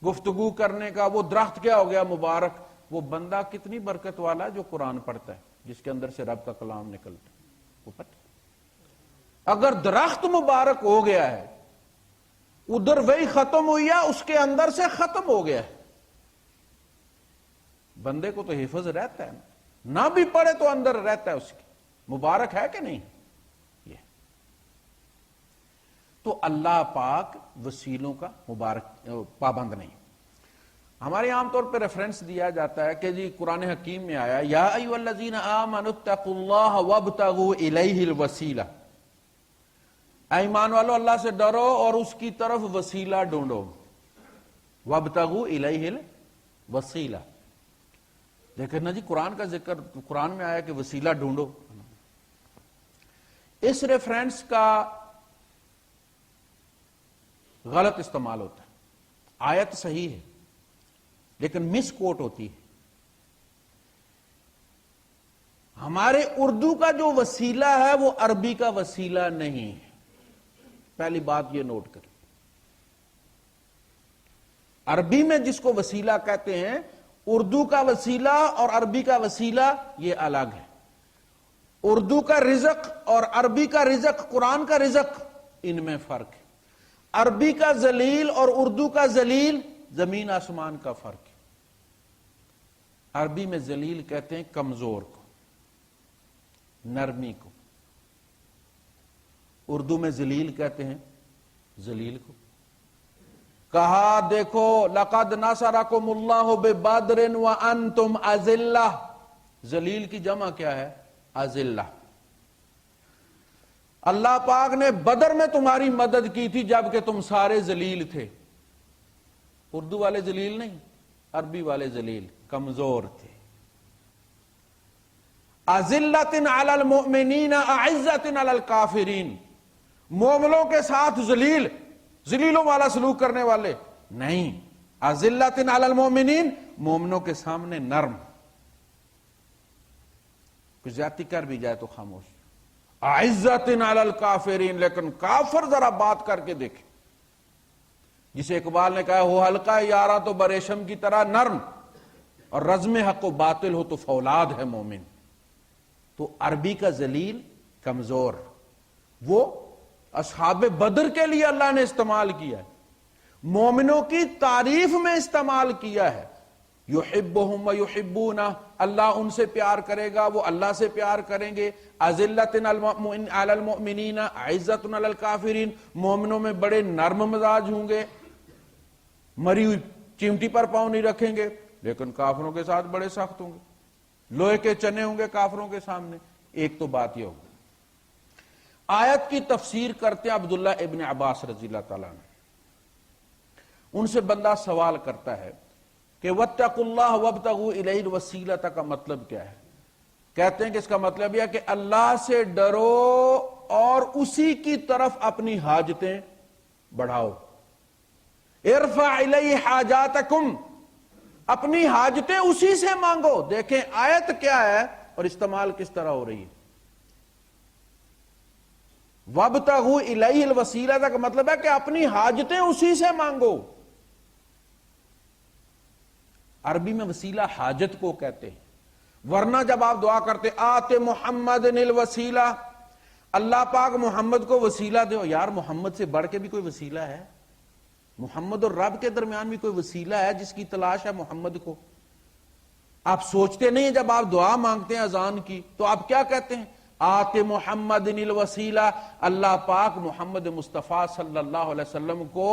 گفتگو کرنے کا، وہ درخت کیا ہو گیا؟ مبارک. وہ بندہ کتنی برکت والا ہے جو قرآن پڑھتا ہے، جس کے اندر سے رب کا کلام نکلتا ہے. وہ پتہ اگر درخت مبارک ہو گیا ہے، ادھر وہی ختم ہوئی ہے، اس کے اندر سے ختم ہو گیا ہے. بندے کو تو حفظ رہتا ہے، نہ بھی پڑھے تو اندر رہتا ہے اس کی. مبارک ہے کہ نہیں؟ یہ تو اللہ پاک وسیلوں کا مبارک پابند نہیں. ہمارے عام طور پہ ریفرنس دیا جاتا ہے کہ جی قرآن حکیم میں آیا یا ایھا الذین آمنوا اتقوا اللہ وابتغوا الیہ الوسیلہ، اے ایمان والو اللہ سے ڈرو اور اس کی طرف وسیلہ ڈھونڈو. وابتغوا الیہ الوسیلہ، لیکن نا جی قرآن کا ذکر قرآن میں آیا کہ وسیلہ ڈھونڈو. اس ریفرنس کا غلط استعمال ہوتا ہے. آیت صحیح ہے لیکن مس کوٹ ہوتی ہے. ہمارے اردو کا جو وسیلہ ہے وہ عربی کا وسیلہ نہیں ہے. پہلی بات یہ نوٹ کریں. عربی میں جس کو وسیلہ کہتے ہیں، اردو کا وسیلہ اور عربی کا وسیلہ یہ الگ ہے. اردو کا رزق اور عربی کا رزق، قرآن کا رزق، ان میں فرق ہے. عربی کا ذلیل اور اردو کا ذلیل زمین آسمان کا فرق ہے. عربی میں ذلیل کہتے ہیں کمزور کو، نرمی کو. اردو میں ذلیل کہتے ہیں ذلیل کو. کہا دیکھو لقد نصرکم اللہ ببدر وانتم اذلہ. ذلیل کی جمع کیا ہے؟ اذلہ. اللہ پاک نے بدر میں تمہاری مدد کی تھی جبکہ تم سارے ذلیل تھے. اردو والے ذلیل نہیں، عربی والے ذلیل کمزور تھے. اذلۃ علی المؤمنین اعزۃ علی الکافرین، مومنوں کے ساتھ ذلیل، ذلیلوں والا سلوک کرنے والے، نہیں، اذلۃ علی المؤمنین، مومنوں کے سامنے نرم، کچھ زیادتی کر بھی جائے تو خاموش، اعزۃ علی الکافرین، لیکن کافر ذرا بات کر کے دیکھے، جسے اقبال نے کہا ہو حلقہ یارا تو بریشم کی طرح نرم، اور رزم حق و باطل ہو تو فولاد ہے مومن۔ تو عربی کا ذلیل، کمزور، وہ اصحاب بدر کے لیے اللہ نے استعمال کیا ہے، مومنوں کی تعریف میں استعمال کیا ہے، یحبہم ویحبونہ، اللہ ان سے پیار کرے گا، وہ اللہ سے پیار کریں گے، اذلۃ علی المؤمنین اعزۃ علی الکافرین، مومنوں میں بڑے نرم مزاج ہوں گے، مری ہوئی چمٹی پر پاؤں نہیں رکھیں گے، لیکن کافروں کے ساتھ بڑے سخت ہوں گے، لوہے کے چنے ہوں گے کافروں کے سامنے۔ ایک تو بات یہ ہوگی۔ آیت کی تفسیر کرتے ہیں عبداللہ ابن عباس رضی اللہ تعالیٰ عنہ، ان سے بندہ سوال کرتا ہے کہ واتقوا اللہ وابتغوا الیہ الوسیلۃ کا مطلب کیا ہے؟ کہتے ہیں کہ اس کا مطلب یہ ہے کہ اللہ سے ڈرو اور اسی کی طرف اپنی حاجتیں بڑھاؤ، ارفع الیہ حاجاتکم، اپنی حاجتیں اسی سے مانگو۔ دیکھیں آیت کیا ہے اور استعمال کس طرح ہو رہی ہے۔ وابتغوا الیہ الوسیلۃ کا مطلب ہے کہ اپنی حاجتیں اسی سے مانگو۔ عربی میں وسیلہ حاجت کو کہتے ہیں، ورنہ جب آپ دعا کرتے آتے محمد الوسیلہ، اللہ پاک محمد کو وسیلہ دو، یار محمد سے بڑھ کے بھی کوئی وسیلہ ہے؟ محمد اور رب کے درمیان بھی کوئی وسیلہ ہے جس کی تلاش ہے محمد کو؟ آپ سوچتے نہیں جب آپ دعا مانگتے ہیں اذان کی تو آپ کیا کہتے ہیں؟ آتے محمد الوسیلہ، اللہ پاک محمد مصطفیٰ صلی اللہ علیہ وسلم کو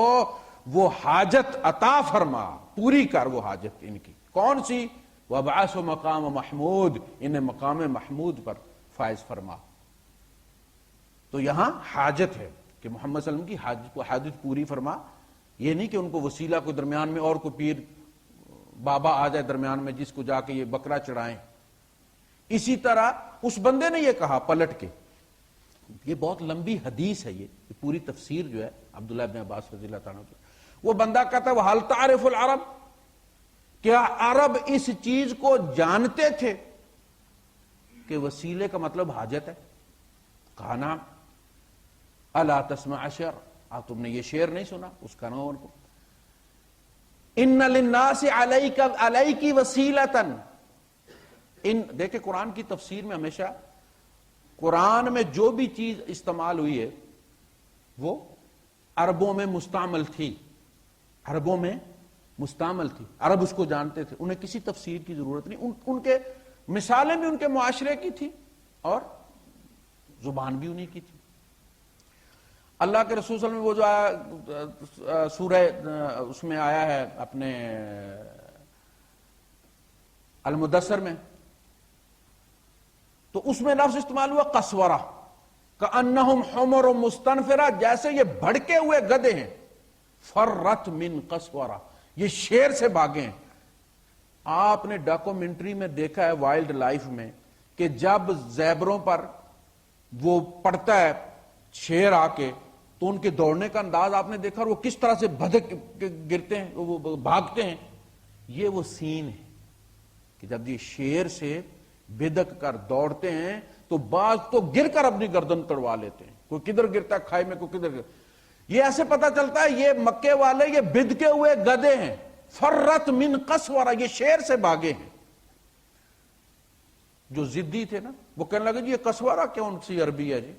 وہ حاجت عطا فرما، پوری کر وہ حاجت ان کی۔ کون سی؟ وابعث مقام محمود، انہیں مقام محمود پر فائز فرما۔ تو یہاں حاجت ہے کہ محمد صلی اللہ علیہ وسلم کی حاجت پوری فرما، یہ نہیں کہ ان کو وسیلہ کو درمیان میں اور کو پیر بابا آ جائے درمیان میں جس کو جا کے یہ بکرا چڑھائیں۔ اسی طرح اس بندے نے یہ کہا پلٹ کے، یہ بہت لمبی حدیث ہے، یہ پوری تفسیر جو ہے عبداللہ ابن عباس رضی اللہ تعالیٰ عنہ، وہ بندہ کہتا ہے وَهَلْ تَعْرِفُ الْعَرَبِ، کیا عرب اس چیز کو جانتے تھے کہ وسیلے کا مطلب حاجت ہے؟ کہا نعم۔ الا تسمع شعر، آپ تم نے یہ شعر نہیں سنا؟ اس کا نام کو ان للناس علیک وسیلۃ، ان دیکھیں قرآن کی تفسیر میں ہمیشہ قرآن میں جو بھی چیز استعمال ہوئی ہے وہ عربوں میں مستعمل تھی، عربوں میں مستعمل تھی، عرب اس کو جانتے تھے، انہیں کسی تفسیر کی ضرورت نہیں، ان کے مثالیں بھی ان کے معاشرے کی تھی اور زبان بھی انہی کی تھی۔ اللہ کے رسول صلی اللہ علیہ وسلم وہ جو آیا سورہ اس میں آیا ہے اپنے المدثر میں، تو اس میں لفظ استعمال ہوا قسورہ، کأنہم حمر مستنفرہ، جیسے یہ بھڑکے ہوئے گدھے ہیں، فرت من قسورہ، یہ شیر سے بھاگے ہیں۔ آپ نے ڈاکومنٹری میں دیکھا ہے وائلڈ لائف میں کہ جب زیبروں پر وہ پڑتا ہے شیر آ کے تو ان کے دوڑنے کا انداز آپ نے دیکھا، اور وہ کس طرح سے بھدک گرتے ہیں، وہ بھاگتے ہیں۔ یہ وہ سین ہے کہ جب یہ شیر سے بدک کر دوڑتے ہیں تو بعض تو گر کر اپنی گردن تڑوا لیتے ہیں، کوئی کدھر گرتا ہے کھائی میں، کوئی کدھر گرتا۔ یہ ایسے پتا چلتا ہے یہ مکے والے یہ بدکے ہوئے گدھے ہیں، فرت من قسورہ، یہ شیر سے بھاگے ہیں۔ جو ضدی تھے نا وہ کہنے لگے جی یہ قسورہ کون سی عربی ہے جی،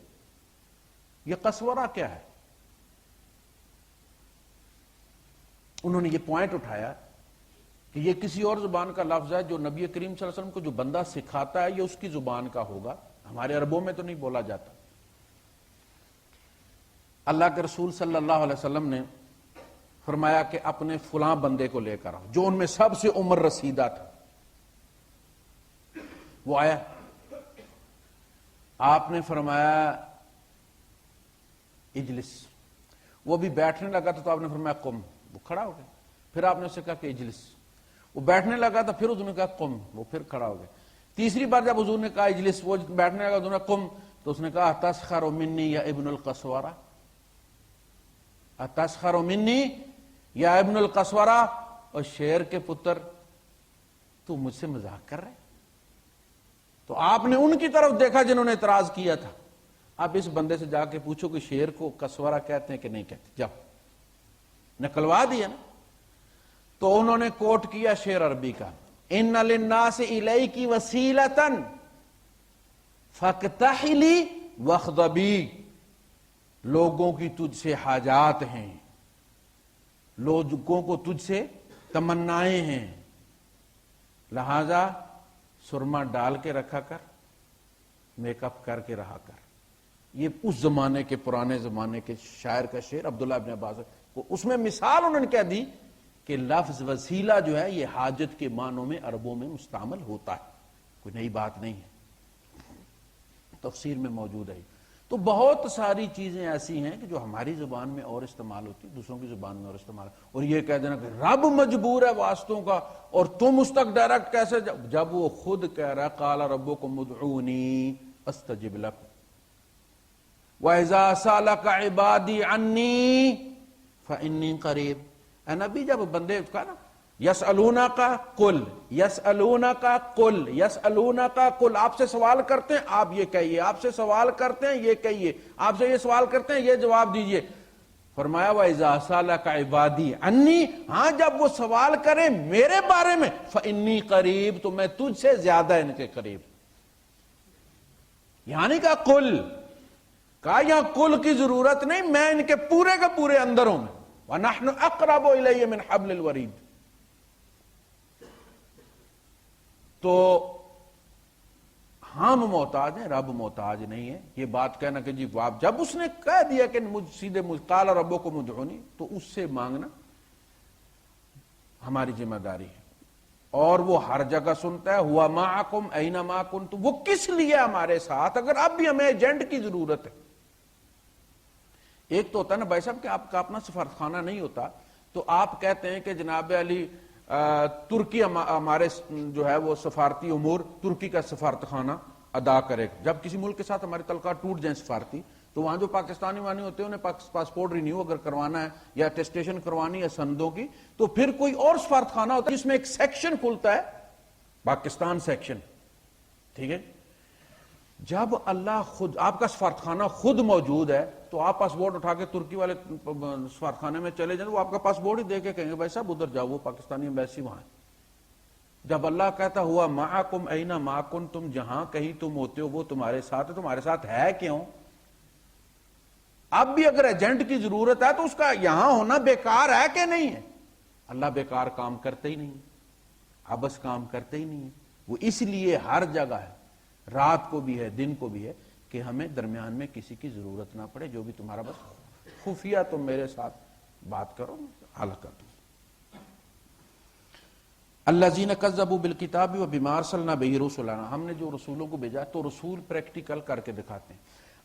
یہ قسورہ کیا ہے؟ انہوں نے یہ پوائنٹ اٹھایا کہ یہ کسی اور زبان کا لفظ ہے جو نبی کریم صلی اللہ علیہ وسلم کو جو بندہ سکھاتا ہے یہ اس کی زبان کا ہوگا، ہمارے عربوں میں تو نہیں بولا جاتا۔ اللہ کے رسول صلی اللہ علیہ وسلم نے فرمایا کہ اپنے فلاں بندے کو لے کر آؤ جو ان میں سب سے عمر رسیدہ تھا۔ وہ آیا، آپ نے فرمایا اجلس، وہ بھی بیٹھنے لگا تھا تو آپ نے فرمایا قم، وہ کھڑا ہو گیا۔ پھر آپ نے اسے کہا کہ اجلس، وہ بیٹھنے لگا تھا، پھر حضور نے کہا قم، وہ پھر کھڑا ہو گیا۔ تیسری بار جب حضور نے کہا اجلس، وہ بیٹھنے لگا، حضور نے قم، تو اس نے کہا اتسخر منی یا ابن القسورہ، اتسخر منی یا ابن القسورہ، اور شیر کے پتر، تو مجھ سے مذاق کر رہے؟ تو آپ نے ان کی طرف دیکھا جنہوں نے اعتراض کیا تھا. اب اس بندے سے جا کے پوچھو کہ شیر کو قسورہ کہتے ہیں کہ نہیں کہتے، جاؤ. نکلوا دیا نا. تو انہوں نے کوٹ کیا شعر عربی کا، ان للناس الیک وسیلۃ فاقتحلی واخضبی، لوگوں کی تجھ سے حاجات ہیں، لوگوں کو تجھ سے تمنائیں ہیں، لہذا سرما ڈال کے رکھا کر، میک اپ کر کے رہا کر. یہ اس زمانے کے، پرانے زمانے کے شاعر کا شعر عبداللہ ابن عباس کو، اس میں مثال انہوں نے کیا دی کہ لفظ وسیلہ جو ہے یہ حاجت کے معنوں میں عربوں میں مستعمل ہوتا ہے، کوئی نئی بات نہیں ہے، تفسیر میں موجود ہے. تو بہت ساری چیزیں ایسی ہیں کہ جو ہماری زبان میں اور استعمال ہوتی، دوسروں کی زبان میں اور استعمال. اور یہ کہہ دینا کہ رب مجبور ہے واسطوں کا اور تم اس تک ڈائریکٹ کیسے، جب وہ خود کہہ رہا ہے قال ربکم ادعونی استجب لکم وَإِذَا سَأَلَكَ عِبَادِي عَنِّي فَإِنِّي قَرِيبٌ. اے نبی جب بندے کہا نا یسألونکا قل، یسألونکا قل، یسألونکا قل، آپ سے سوال کرتے ہیں آپ یہ کہیے، آپ سے سوال کرتے ہیں یہ کہیے، آپ سے یہ سوال کرتے ہیں یہ جواب دیجئے. فرمایا وَإِذَا سَأَلَكَ عِبَادِي عَنِّي، ہاں جب وہ سوال کریں میرے بارے میں، فَإِنِّي قَرِيب، تو میں تجھ سے زیادہ ان کے قریب. یعنی کہ قل، کہا یہاں کل کی ضرورت نہیں، میں ان کے پورے کے پورے اندر ہوں. وَنَحْنُ أَقْرَبُ إِلَيْهِ مِنْ حَبْلِ الْوَرِيدِ. تو ہم محتاج ہیں، رب محتاج نہیں ہے. یہ بات کہنا کہ جی آپ، جب اس نے کہہ دیا کہ سیدھے قال ربکم ادعونی، تو اس سے مانگنا ہماری ذمہ داری ہے. اور وہ ہر جگہ سنتا ہے، ہوا معکم اینما کنتم، وہ کس لیے ہمارے ساتھ اگر اب بھی ہمیں ایجنٹ کی ضرورت ہے. ایک تو ہوتا ہے نا بھائی صاحب کہ آپ کا اپنا سفارتخانہ نہیں ہوتا، تو آپ کہتے ہیں کہ جناب علی ترکی ہمارے جو ہے وہ سفارتی امور ترکی کا سفارتخانہ ادا کرے. جب کسی ملک کے ساتھ ہمارے تعلقات ٹوٹ جائیں سفارتی، تو وہاں جو پاکستانی وانی ہوتے ہیں انہیں پاسپورٹ رینیو اگر کروانا ہے یا اٹیسٹیشن کروانی ہے سندوں کی، تو پھر کوئی اور سفارتخانہ ہوتا ہے جس میں ایک سیکشن کھلتا ہے، پاکستان سیکشن. ٹھیک ہے، جب اللہ خود آپ کا سفارتخانہ خود موجود ہے تو آپ پاسپورٹ اٹھا کے ترکی والے سفارتخانے میں چلے جائیں، وہ آپ کا پاسپورٹ ہی دے کے کہیں گے بھائی صاحب ادھر جاؤ، وہ پاکستانی ایمبیسی وہاں ہے. جب اللہ کہتا ہوا معکم اینا ما کنتم، جہاں کہیں تم ہوتے ہو وہ تمہارے ساتھ ہے، تمہارے ساتھ ہے کیوں؟ اب بھی اگر ایجنٹ کی ضرورت ہے تو اس کا یہاں ہونا بیکار ہے کہ نہیں ہے؟ اللہ بیکار کام کرتے ہی نہیں، عبث کام کرتے ہی نہیں ہے. وہ اس لیے ہر جگہ ہے، رات کو بھی ہے دن کو بھی ہے، کہ ہمیں درمیان میں کسی کی ضرورت نہ پڑے. جو بھی تمہارا بس خفیہ تم میرے ساتھ بات کرو، حل کر دو. الذین کذبوا بالکتاب وبما ارسلنا بہ رسلنا، ہم نے جو رسولوں کو بھیجا تو رسول پریکٹیکل کر کے دکھاتے ہیں.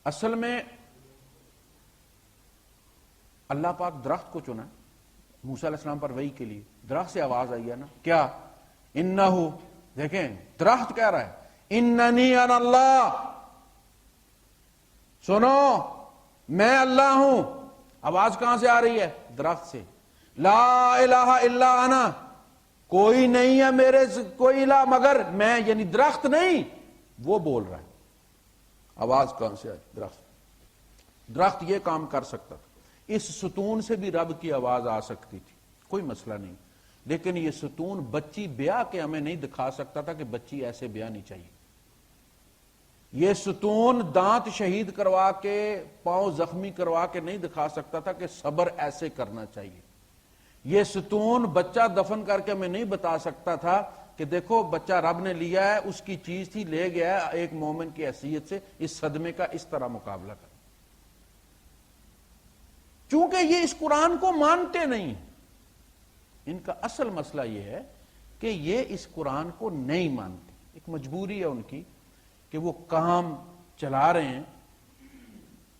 اصل میں اللہ پاک درخت کو چنا موسیٰ علیہ السلام پر وحی کے لیے. درخت سے آواز آئی ہے نا، کیا؟ انہو، دیکھیں درخت کہہ رہا ہے اننی انا اللہ، سنو میں اللہ ہوں. آواز کہاں سے آ رہی ہے؟ درخت سے. لا الہ الا انا، کوئی نہیں ہے میرے کوئی الہ مگر میں، یعنی درخت نہیں، وہ بول رہا ہے. آواز کہاں سے آئی؟ درخت. درخت یہ کام کر سکتا تھا، اس ستون سے بھی رب کی آواز آ سکتی تھی، کوئی مسئلہ نہیں. لیکن یہ ستون بچی بیاہ کے ہمیں نہیں دکھا سکتا تھا کہ بچی ایسے بیاہ نہیں چاہیے. یہ ستون دانت شہید کروا کے پاؤں زخمی کروا کے نہیں دکھا سکتا تھا کہ صبر ایسے کرنا چاہیے. یہ ستون بچہ دفن کر کے ہمیں نہیں بتا سکتا تھا کہ دیکھو بچہ رب نے لیا ہے، اس کی چیز تھی، لے گیا ہے، ایک مومن کی حیثیت سے اس صدمے کا اس طرح مقابلہ کر. چونکہ یہ اس قرآن کو مانتے نہیں، ان کا اصل مسئلہ یہ ہے کہ یہ اس قرآن کو نہیں مانتے. ایک مجبوری ہے ان کی کہ وہ کام چلا رہے ہیں،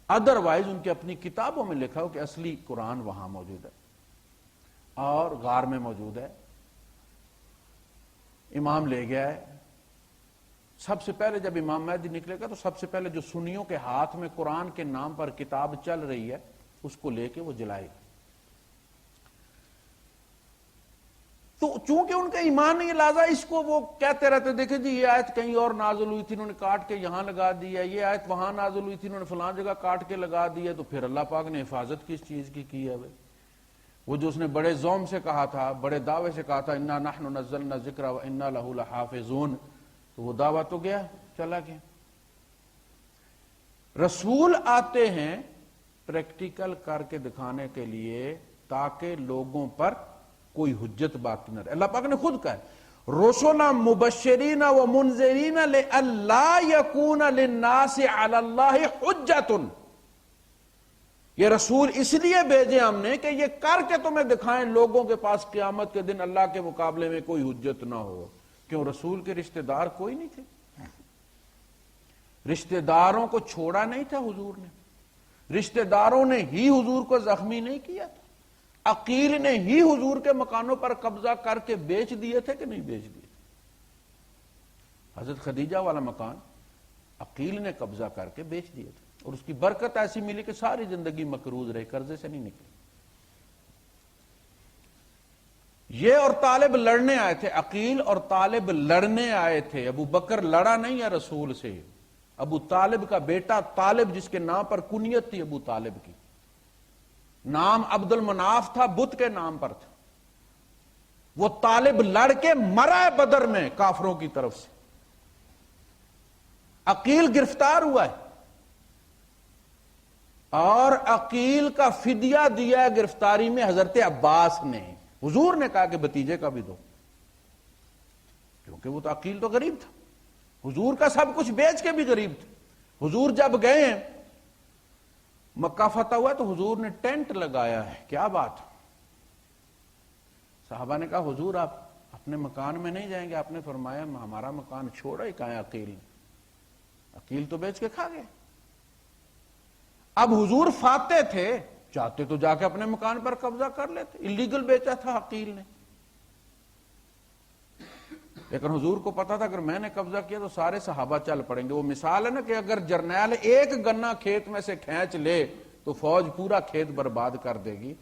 ادروائز ان کی اپنی کتابوں میں لکھا ہو کہ اصلی قرآن وہاں موجود ہے اور غار میں موجود ہے، امام لے گیا ہے. سب سے پہلے جب امام مہدی نکلے گا تو سب سے پہلے جو سنیوں کے ہاتھ میں قرآن کے نام پر کتاب چل رہی ہے اس کو لے کے وہ جلائے گا. تو چونکہ ان کا ایمان نہیں، لہٰذا اس کو وہ کہتے رہتے دیکھیں جی یہ آیت کہیں اور نازل ہوئی تھی، انہوں نے کاٹ کے یہاں لگا دی ہے، یہ آیت وہاں نازل ہوئی تھی، انہوں نے فلاں جگہ کاٹ کے لگا دی ہے، تو پھر اللہ پاک نے حفاظت کس چیز کی ہے بھائی؟ وہ جو اس نے بڑے زوم سے کہا تھا، بڑے دعوے سے کہا تھا انا نحن نزلنا الذکر وانا لہ لحافظون، تو وہ دعویٰ تو گیا، چلا گیا۔ رسول آتے ہیں پریکٹیکل کر کے دکھانے کے لیے تاکہ لوگوں پر کوئی حجت باقی نہ رہے۔ اللہ پاک نے خود کہا ہے رسولا مبشرین و منذرین لئلا یکون للناس علی اللہ حجت، یہ رسول اس لیے بھیجے ہم نے کہ یہ کر کے تمہیں دکھائیں لوگوں کے پاس قیامت کے دن اللہ کے مقابلے میں کوئی حجت نہ ہو۔ کیوں؟ رسول کے رشتہ دار کوئی نہیں تھے، رشتہ داروں کو چھوڑا نہیں تھا حضور نے، رشتہ داروں نے ہی حضور کو زخمی نہیں کیا تھا، عقیل نے ہی حضور کے مکانوں پر قبضہ کر کے بیچ دیے تھے کہ نہیں بیچ دیے تھے؟ حضرت خدیجہ والا مکان عقیل نے قبضہ کر کے بیچ دیے تھے، اور اس کی برکت ایسی ملی کہ ساری زندگی مقروض رہے، قرضے سے نہیں نکلے۔ یہ اور طالب لڑنے آئے تھے، عقیل اور طالب لڑنے آئے تھے، ابو بکر لڑا نہیں ہے رسول سے، ابو طالب کا بیٹا طالب جس کے نام پر کنیت تھی ابو طالب کی، نام عبد المناف تھا، بت کے نام پر تھا، وہ طالب لڑ کے مرا ہے بدر میں کافروں کی طرف سے، عقیل گرفتار ہوا ہے، اور عقیل کا فدیہ دیا ہے گرفتاری میں حضرت عباس نے۔ حضور نے کہا کہ بھتیجے کا بھی دو، کیونکہ وہ تو عقیل تو غریب تھا، حضور کا سب کچھ بیچ کے بھی غریب تھا۔ حضور جب گئے ہیں مکہ فتح ہوا تو حضور نے ٹینٹ لگایا ہے، کیا بات؟ صحابہ نے کہا حضور آپ اپنے مکان میں نہیں جائیں گے؟ آپ نے فرمایا ہمارا مکان چھوڑا ہی کہاں ہے عقیل نے، عقیل تو بیچ کے کھا گئے۔ اب حضور فاتح تھے، چاہتے تو جا کے اپنے مکان پر قبضہ کر لیتے، اللیگل بیچا تھا عقیل نے، لیکن حضور کو پتا تھا اگر میں نے قبضہ کیا تو سارے صحابہ چل پڑیں گے۔ وہ مثال ہے نا کہ اگر جرنیل ایک گنا کھیت میں سے کھینچ لے تو فوج پورا کھیت برباد کر دے گی۔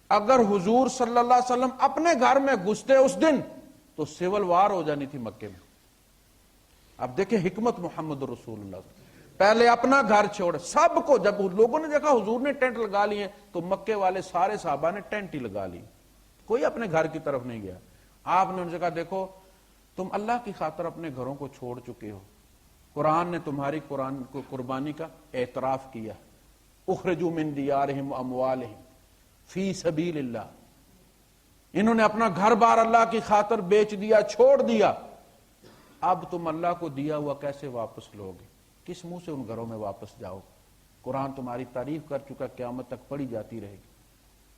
اگر حضور صلی اللہ علیہ وسلم اپنے گھر میں گھستے اس دن تو سول وار ہو جانی تھی مکے میں۔ اب دیکھیں حکمت محمد رسول اللہ، پہلے اپنا گھر چھوڑ سب کو، جب لوگوں نے دیکھا حضور نے ٹینٹ لگا لیے تو مکے والے سارے صحابہ نے ٹینٹ ہی لگا لی، کوئی اپنے گھر کی طرف نہیں گیا۔ آپ نے ان سے کہا دیکھو تم اللہ کی خاطر اپنے گھروں کو چھوڑ چکے ہو، قرآن نے تمہاری قرآن کو قربانی کا اعتراف کیا، اخرجوا من دیارہم واموالہم فی سبیل اللہ، انہوں نے اپنا گھر بار اللہ کی خاطر بیچ دیا، چھوڑ دیا، اب تم اللہ کو دیا ہوا کیسے واپس لوگے؟ کس منہ سے ان گھروں میں واپس جاؤ؟ قرآن تمہاری تعریف کر چکا، قیامت تک پڑھی جاتی رہے گی،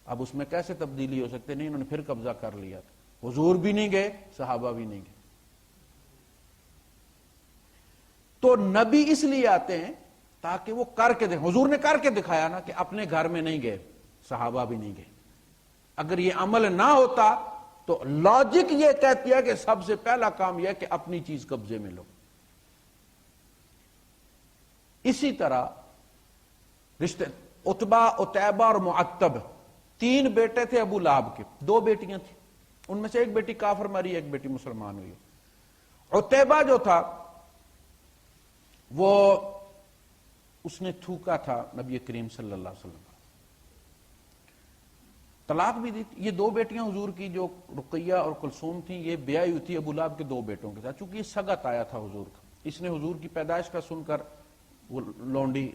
اب اس میں کیسے تبدیلی ہو سکتے؟ نہیں، انہوں نے پھر قبضہ کر لیا تھا، حضور بھی نہیں گئے، صحابہ بھی نہیں گئے۔ تو نبی اس لیے آتے ہیں تاکہ وہ کر کے دکھائیں، حضور نے کر کے دکھایا نا کہ اپنے گھر میں نہیں گئے، صحابہ بھی نہیں گئے۔ اگر یہ عمل نہ ہوتا تو لاجک یہ کہتی ہے کہ سب سے پہلا کام یہ ہے کہ اپنی چیز قبضے میں لو۔ اسی طرح رشتے عتبہ، عتیبہ اور معتب، تین بیٹے تھے ابو لہب کے، دو بیٹیاں تھیں، ان میں سے ایک بیٹی کافر مری، ایک بیٹی مسلمان ہوئی۔ عتیبہ جو تھا وہ اس نے تھوکا تھا نبی کریم صلی اللہ علیہ وسلم، طلاق بھی دی تھی۔ یہ دو بیٹیاں حضور کی جو رقیہ اور کلثوم تھیں، یہ بیائی ہوئی تھی ابو لہب کے دو بیٹوں کے ساتھ، چونکہ یہ سگت آیا تھا حضور کا، اس نے حضور کی پیدائش کا سن کر وہ لونڈی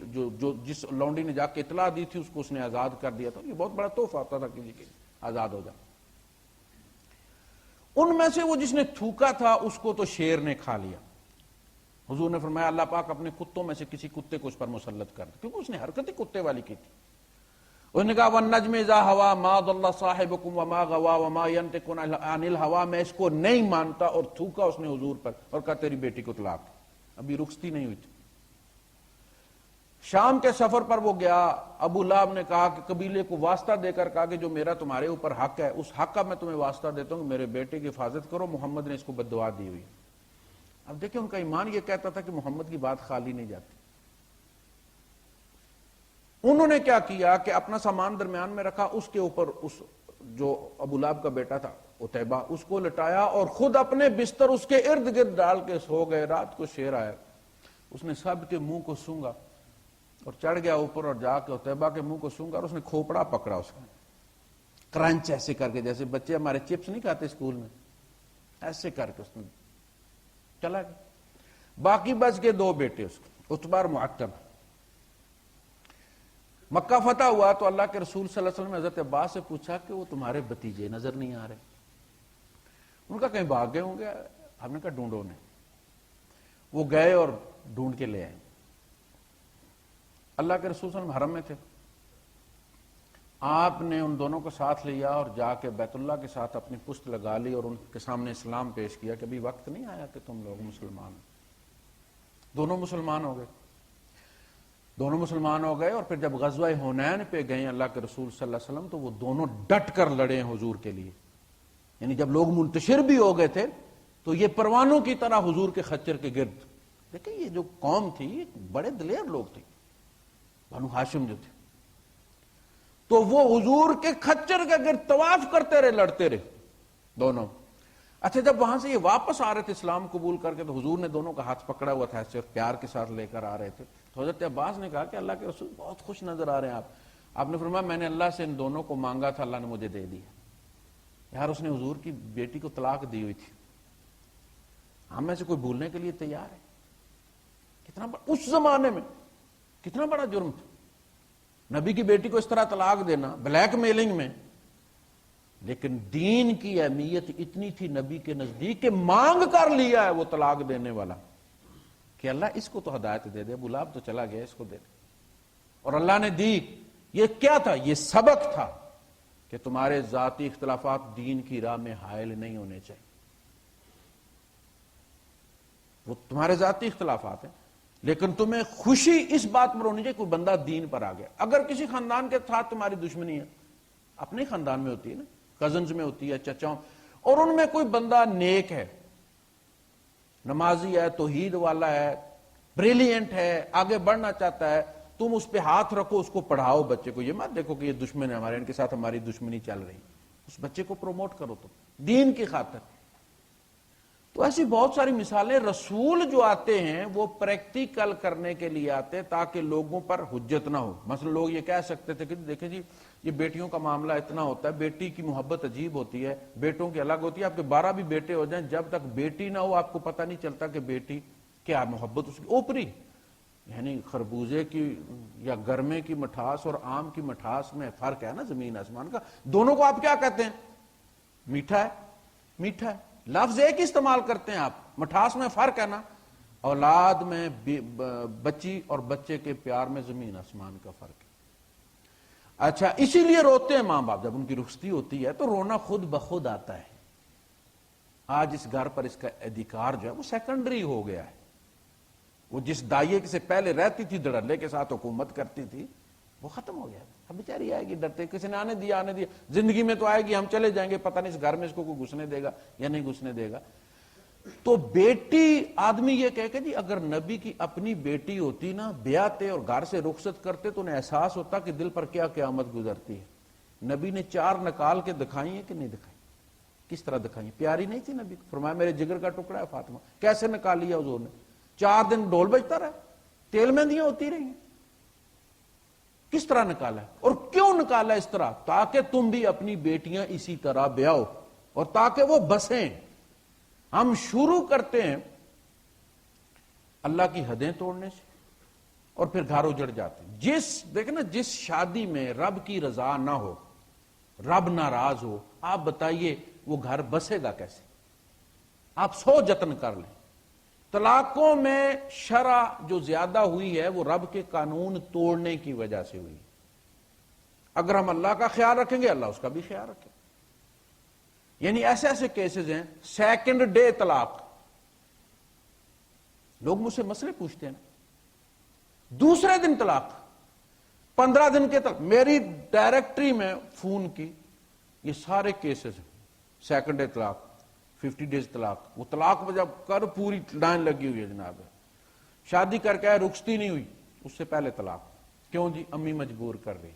جس لونڈی نے جا کے اطلاع دی تھی اس کو اس نے آزاد کر دیا تھا۔ یہ بہت بڑا تحفہ ہوتا تھا کسی کے آزاد ہو جانا۔ ان میں سے وہ جس نے تھوکا تھا اس کو تو شیر نے کھا لیا۔ حضور نے فرمایا اللہ پاک اپنے کتوں میں سے کسی کتے کو اس پر مسلط کر دے، کیونکہ اس نے حرکت ہی کتے والی کی تھی۔ اس نے کہا وَالنَّجْمِ إِذَا هَوَىٰ مَا ضَلَّ صَاحِبُكُمْ وَمَا غَوَىٰ وَمَا يَنطِقُ عَنِ الْهَوَىٰ، میں اس کو نہیں مانتا، اور تھوکا اس نے حضور پر اور کہا تیری بیٹی کو طلاق۔ ابھی رخصتی نہیں ہوئی تھی۔ شام کے سفر پر وہ گیا، ابو لہب نے کہا کہ قبیلے کو واسطہ دے کر کہا کہ جو میرا تمہارے اوپر حق ہے اس حق کا میں تمہیں واسطہ دیتا ہوں کہ میرے بیٹے کی حفاظت کرو، محمد نے اس کو بددعا دی ہوئی۔ اب دیکھیں ان کا ایمان یہ کہتا تھا کہ محمد کی بات خالی نہیں جاتی۔ انہوں نے کیا کیا کہ اپنا سامان درمیان میں رکھا، اس کے اوپر اس جو ابو لہب کا بیٹا تھا عتیبہ اس کو لٹایا اور خود اپنے بستر اس کے ارد گرد ڈال کے سو گئے. رات کو شیر آیا, اس نے سب کے منہ کو سونگا اور چڑھ گیا اوپر اور جا کے عتیبہ کے منہ کو سونگا اور اس نے کھوپڑا پکڑا اس کا, کرنچ ایسے کر کے, جیسے بچے ہمارے چپس نہیں کھاتے اسکول میں, ایسے کر کے اس نے چلا گیا. باقی بچ کے 2 بیٹے اس کو, عتبہ اور معتب. مکہ فتح ہوا تو اللہ کے رسول صلی اللہ علیہ وسلم نے حضرت عباس سے پوچھا کہ وہ تمہارے بھتیجے نظر نہیں آ رہے. ان کا کہیں بھاگ گئے ہوں گے. ہم نے کہا ڈھونڈو نے. وہ گئے اور ڈھونڈ کے لے آئے. اللہ کے رسول صلی اللہ علیہ وسلم حرم میں تھے, آپ نے ان دونوں کو ساتھ لیا اور جا کے بیت اللہ کے ساتھ اپنی پشت لگا لی اور ان کے سامنے اسلام پیش کیا کہ ابھی وقت نہیں آیا کہ تم لوگ مسلمان. دونوں مسلمان ہو گئے. دونوں مسلمان ہو گئے اور پھر جب غزوہ حنین پہ گئے اللہ کے رسول صلی اللہ علیہ وسلم تو وہ دونوں ڈٹ کر لڑے ہیں حضور کے لیے. یعنی جب لوگ منتشر بھی ہو گئے تھے تو یہ پروانوں کی طرح حضور کے خچر کے گرد. دیکھیں یہ جو قوم تھی یہ بڑے دلیر لوگ تھے, بنو ہاشم جو تھے, تو وہ حضور کے خچر کے گرد طواف کرتے رہے, لڑتے رہے دونوں. اچھا جب وہاں سے یہ واپس آ رہے تھے اسلام قبول کر کے تو حضور نے دونوں کا ہاتھ پکڑا ہوا تھا, ایسے پیار کے ساتھ لے کر آ رہے تھے. تو حضرت عباس نے کہا کہ اللہ کے رسول بہت خوش نظر آ رہے ہیں آپ. آپ نے فرمایا میں نے اللہ سے ان دونوں کو مانگا تھا, اللہ نے مجھے دے دیا. یار اس نے حضور کی بیٹی کو طلاق دی ہوئی تھی, ہم میں سے کوئی بھولنے کے لیے تیار ہے؟ کتنا اس زمانے میں کتنا بڑا جرم تھا نبی کی بیٹی کو اس طرح طلاق دینا, بلیک میلنگ میں. لیکن دین کی اہمیت اتنی تھی نبی کے نزدیک کہ مانگ کر لیا ہے وہ طلاق دینے والا کہ اللہ اس کو تو ہدایت دے دے, بلاب تو چلا گیا, اس کو دے دے. اور اللہ نے دی. یہ کیا تھا؟ یہ سبق تھا کہ تمہارے ذاتی اختلافات دین کی راہ میں حائل نہیں ہونے چاہیے. وہ تمہارے ذاتی اختلافات ہیں لیکن تمہیں خوشی اس بات پر ہونی چاہیے کوئی بندہ دین پر آ گیا. اگر کسی خاندان کے ساتھ تمہاری دشمنی ہے, اپنے خاندان میں ہوتی ہے نا, کزنز میں ہوتی ہے, چچاؤں, اور ان میں کوئی بندہ نیک ہے, نمازی ہے, توحید والا ہے, بریلینٹ ہے, آگے بڑھنا چاہتا ہے, تم اس پہ ہاتھ رکھو, اس کو پڑھاؤ بچے کو. یہ مت دیکھو کہ یہ دشمن ہے ہمارے, ان کے ساتھ ہماری دشمنی چل رہی, اس بچے کو پروموٹ کرو تم دین کی خاطر. تو ایسی بہت ساری مثالیں. رسول جو آتے ہیں وہ پریکٹیکل کرنے کے لیے آتے تاکہ لوگوں پر حجت نہ ہو. مثلا لوگ یہ کہہ سکتے تھے کہ دیکھیں جی یہ بیٹیوں کا معاملہ اتنا ہوتا ہے, بیٹی کی محبت عجیب ہوتی ہے, بیٹوں کی الگ ہوتی ہے. آپ کے 12 بھی بیٹے ہو جائیں, جب تک بیٹی نہ ہو آپ کو پتہ نہیں چلتا کہ بیٹی کیا محبت اس کی اوپری. یعنی خربوزے کی یا گرمے کی مٹھاس اور آم کی مٹھاس میں فرق ہے نا زمین آسمان کا. دونوں کو آپ کیا کہتے ہیں؟ میٹھا ہے, میٹھا ہے. لفظ ایک استعمال کرتے ہیں آپ, مٹھاس میں فرق ہے نا. اولاد میں بچی اور بچے کے پیار میں زمین آسمان کا فرق ہے. اچھا اسی لیے روتے ہیں ماں باپ, جب ان کی رخصتی ہوتی ہے تو رونا خود بخود آتا ہے. آج اس گھر پر اس کا ادھیکار جو ہے وہ سیکنڈری ہو گیا ہے. وہ جس دائیے سے پہلے رہتی تھی, دھڑلے کے ساتھ حکومت کرتی تھی, وہ ختم ہو گیا. اب بیچاری آئے گی ڈرتے, کسی نے آنے دیا, زندگی میں تو آئے گی, ہم چلے جائیں گے, پتہ نہیں اس گھر میں اس کو کوئی گھسنے دے گا یا نہیں گھسنے دے گا. تو بیٹی, آدمی یہ کہے کہ جی اگر نبی کی اپنی بیٹی ہوتی نا, بیاتے اور گھر سے رخصت کرتے تو انہیں احساس ہوتا کہ دل پر کیا قیامت گزرتی ہے. نبی نے 4 نکال کے دکھائی ہیں کہ نہیں دکھائی؟ کس طرح دکھائی؟ پیاری نہیں تھی نبی کو؟ فرمایا میرے جگر کا ٹکڑا ہے فاطمہ. کیسے نکال لیا حضور نے؟ 4 دن ڈھول بجتا رہا, تیل مہندیاں ہوتی رہی. کس طرح نکالا ہے اور کیوں نکالا اس طرح؟ تاکہ تم بھی اپنی بیٹیاں اسی طرح بیاؤ اور تاکہ وہ بسیں. ہم شروع کرتے ہیں اللہ کی حدیں توڑنے سے اور پھر گھر اجڑ جاتے ہیں. دیکھیں نا, جس شادی میں رب کی رضا نہ ہو, رب ناراض ہو, آپ بتائیے وہ گھر بسے گا کیسے؟ آپ 100 جتن کر لیں. طلاقوں میں شرع جو زیادہ ہوئی ہے وہ رب کے قانون توڑنے کی وجہ سے ہوئی. اگر ہم اللہ کا خیال رکھیں گے اللہ اس کا بھی خیال رکھے. یعنی ایسے ایسے کیسز ہیں, سیکنڈ ڈے طلاق. لوگ مجھ سے مسئلے پوچھتے ہیں, دوسرے دن طلاق, 15 دن کے طلاق. میری ڈائریکٹری میں فون کی یہ سارے کیسز ہیں. سیکنڈ ڈے طلاق, 50 ڈیز طلاق. وہ طلاق جب کر پوری لائن لگی ہوئی ہے جناب. شادی کر کے رخصتی نہیں ہوئی, اس سے پہلے طلاق. کیوں جی؟ امی مجبور کر رہی.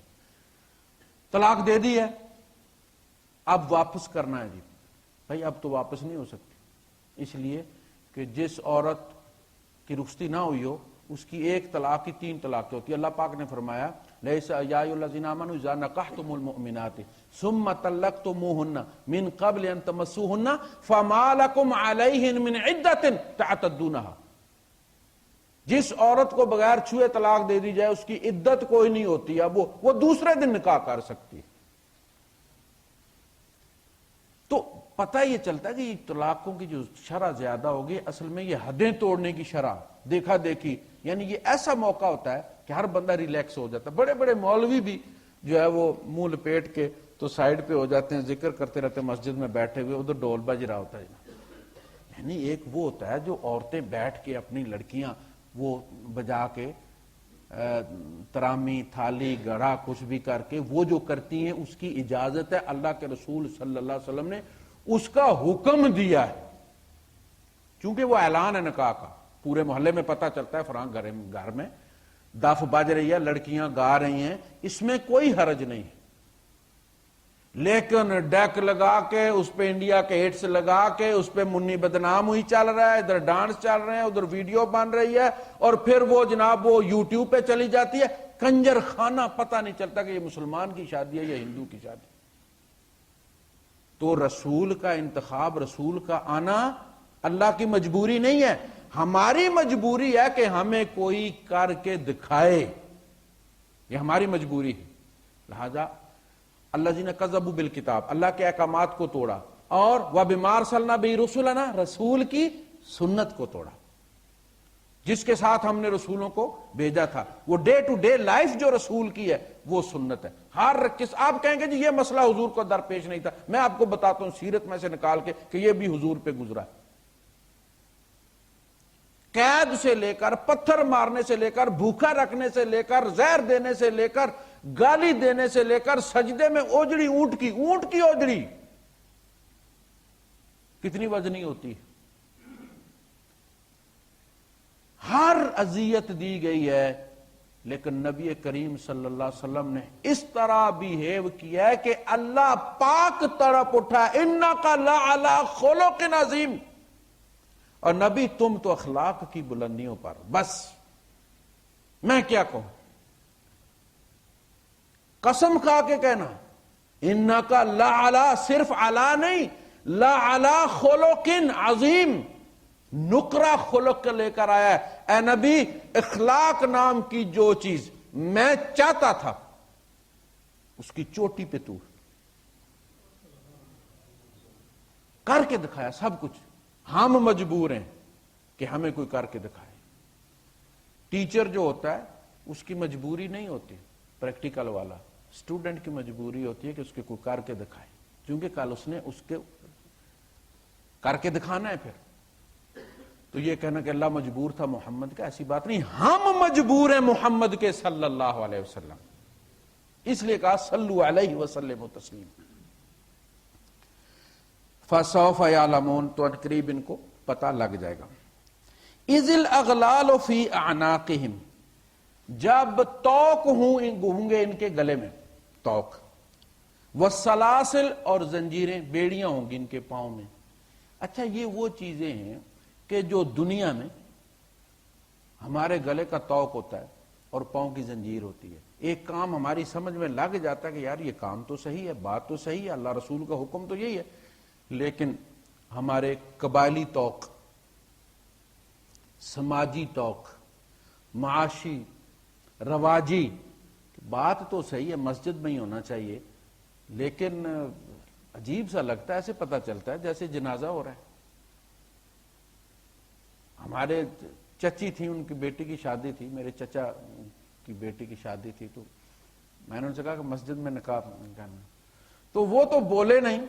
طلاق دے دی ہے, اب واپس کرنا ہے جی. بھائی اب تو واپس نہیں ہو سکتی، اس لیے کہ جس عورت کی رخصتی نہ ہوئی ہو اس کی ایک طلاق کی 3 طلاقیں ہوتی ہے۔ اللہ پاک نے فرمایا لیس یا ایھا الذین آمنوا اذا نکحتم المؤمنات ثم طلقتموهن من قبل ان تمسوهن فما لكم علیہن من عدۃ تعتدونها، جس عورت کو بغیر چھوئے طلاق دے دی جائے اس کی عدت کوئی نہیں ہوتی، اب وہ دوسرے دن نکاح کر سکتی ہے۔ تو پتہ یہ چلتا ہے کہ یہ طلاقوں کی جو شرح زیادہ ہوگی اصل میں یہ حدیں توڑنے کی شرح، دیکھا دیکھی، یعنی یہ ایسا موقع ہوتا ہے کہ ہر بندہ ریلیکس ہو جاتا ہے۔ بڑے بڑے مولوی بھی جو ہے وہ منہ لپیٹ کے تو سائیڈ پہ ہو جاتے ہیں، ذکر کرتے رہتے ہیں مسجد میں بیٹھے ہوئے، ادھر ڈول بج رہا ہوتا ہے۔ یعنی ایک وہ ہوتا ہے جو عورتیں بیٹھ کے اپنی لڑکیاں وہ بجا کے ترامی تھالی گڑھا کچھ بھی کر کے وہ جو کرتی ہیں اس کی اجازت ہے، اللہ کے رسول صلی اللہ علیہ وسلم نے اس کا حکم دیا ہے، چونکہ وہ اعلان ہے نکاح کا، پورے محلے میں پتہ چلتا ہے فلاں گھر میں دف بج رہی ہے، لڑکیاں گا رہی ہیں، اس میں کوئی حرج نہیں ہے۔ لیکن ڈیک لگا کے اس پہ انڈیا کے ہٹس لگا کے اس پہ منی بدنام ہوئی چل رہا ہے، ادھر ڈانس چل رہے ہیں، ادھر ویڈیو بن رہی ہے، اور پھر وہ جناب وہ یوٹیوب پہ چلی جاتی ہے، کنجر خانہ، پتہ نہیں چلتا کہ یہ مسلمان کی شادی ہے یا ہندو کی شادی۔ تو رسول کا انتخاب، رسول کا آنا اللہ کی مجبوری نہیں ہے، ہماری مجبوری ہے کہ ہمیں کوئی کر کے دکھائے، یہ ہماری مجبوری ہے۔ لہذا الذین کذبوا بالکتاب، اللہ کے احکامات کو توڑا، اور وَبِمَا أَرْسَلْنَا بِهِ رُسُلَنَا، رسول کی سنت کو توڑا، جس کے ساتھ ہم نے رسولوں کو بھیجا تھا، وہ ڈے ٹو ڈے لائف جو رسول کی ہے وہ سنت ہے۔ ہر آپ کہیں گے جی یہ مسئلہ حضور کو درپیش نہیں تھا، میں آپ کو بتاتا ہوں سیرت میں سے نکال کے کہ یہ بھی حضور پہ گزرا ہے۔ قید سے لے کر، پتھر مارنے سے لے کر، بھوکا رکھنے سے لے کر، زہر دینے سے لے کر، گالی دینے سے لے کر، سجدے میں اوجڑی اونٹ کی اوجڑی کتنی وزنی ہوتی ہے، ہر اذیت دی گئی ہے، لیکن نبی کریم صلی اللہ علیہ وسلم نے اس طرح بیہیو کیا ہے کہ اللہ پاک تڑپ اٹھا، انک لعلی خلق عظیم، اور نبی تم تو اخلاق کی بلندیوں پر، بس میں کیا کہوں، قسم کھا کے کہنا انک لعلی، صرف علی نہیں، لعلی خلق عظیم، نقرہ خلق لے کر آیا ہے۔ اے نبی، اخلاق نام کی جو چیز میں چاہتا تھا اس کی چوٹی پہ تو کر کے دکھایا سب کچھ۔ ہم مجبور ہیں کہ ہمیں کوئی کر کے دکھائے۔ ٹیچر جو ہوتا ہے اس کی مجبوری نہیں ہوتی پریکٹیکل والا، اسٹوڈنٹ کی مجبوری ہوتی ہے کہ اس کے کوئی کر کے دکھائے، کیونکہ کل اس نے اس کے کر کے دکھانا ہے۔ پھر تو یہ کہنا کہ اللہ مجبور تھا محمد کا، ایسی بات نہیں، ہم مجبور ہیں محمد کے صلی اللہ علیہ وسلم، اس لیے کہا صلو علیہ وسلم تسلیم۔ فَسَوْفَ يَعْلَمُونَ، تو ان قریب ان کو پتہ لگ جائے گا۔ اِذِ الْأَغْلَالُ فِي أَعْنَاقِهِمْ، جب توق ہوں گے ان کے گلے میں، توق، وَالسَّلَاسِلْ، اور زنجیریں، بیڑیاں ہوں گی ان کے پاؤں میں۔ اچھا یہ وہ چیزیں ہیں کہ جو دنیا میں ہمارے گلے کا توق ہوتا ہے اور پاؤں کی زنجیر ہوتی ہے، ایک کام ہماری سمجھ میں لگ جاتا ہے کہ یار یہ کام تو صحیح ہے، بات تو صحیح ہے، اللہ رسول کا حکم تو یہی ہے، لیکن ہمارے قبائلی توق، سماجی توق، معاشی، رواجی، بات تو صحیح ہے، مسجد میں ہی ہونا چاہیے، لیکن عجیب سا لگتا ہے، ایسے پتہ چلتا ہے جیسے جنازہ ہو رہا ہے۔ ہمارے چچی تھی، ان کی بیٹی کی شادی تھی، میرے چچا کی بیٹی کی شادی تھی، تو میں نے ان سے کہا کہ مسجد میں نکاح کرنا، تو وہ تو بولے نہیں،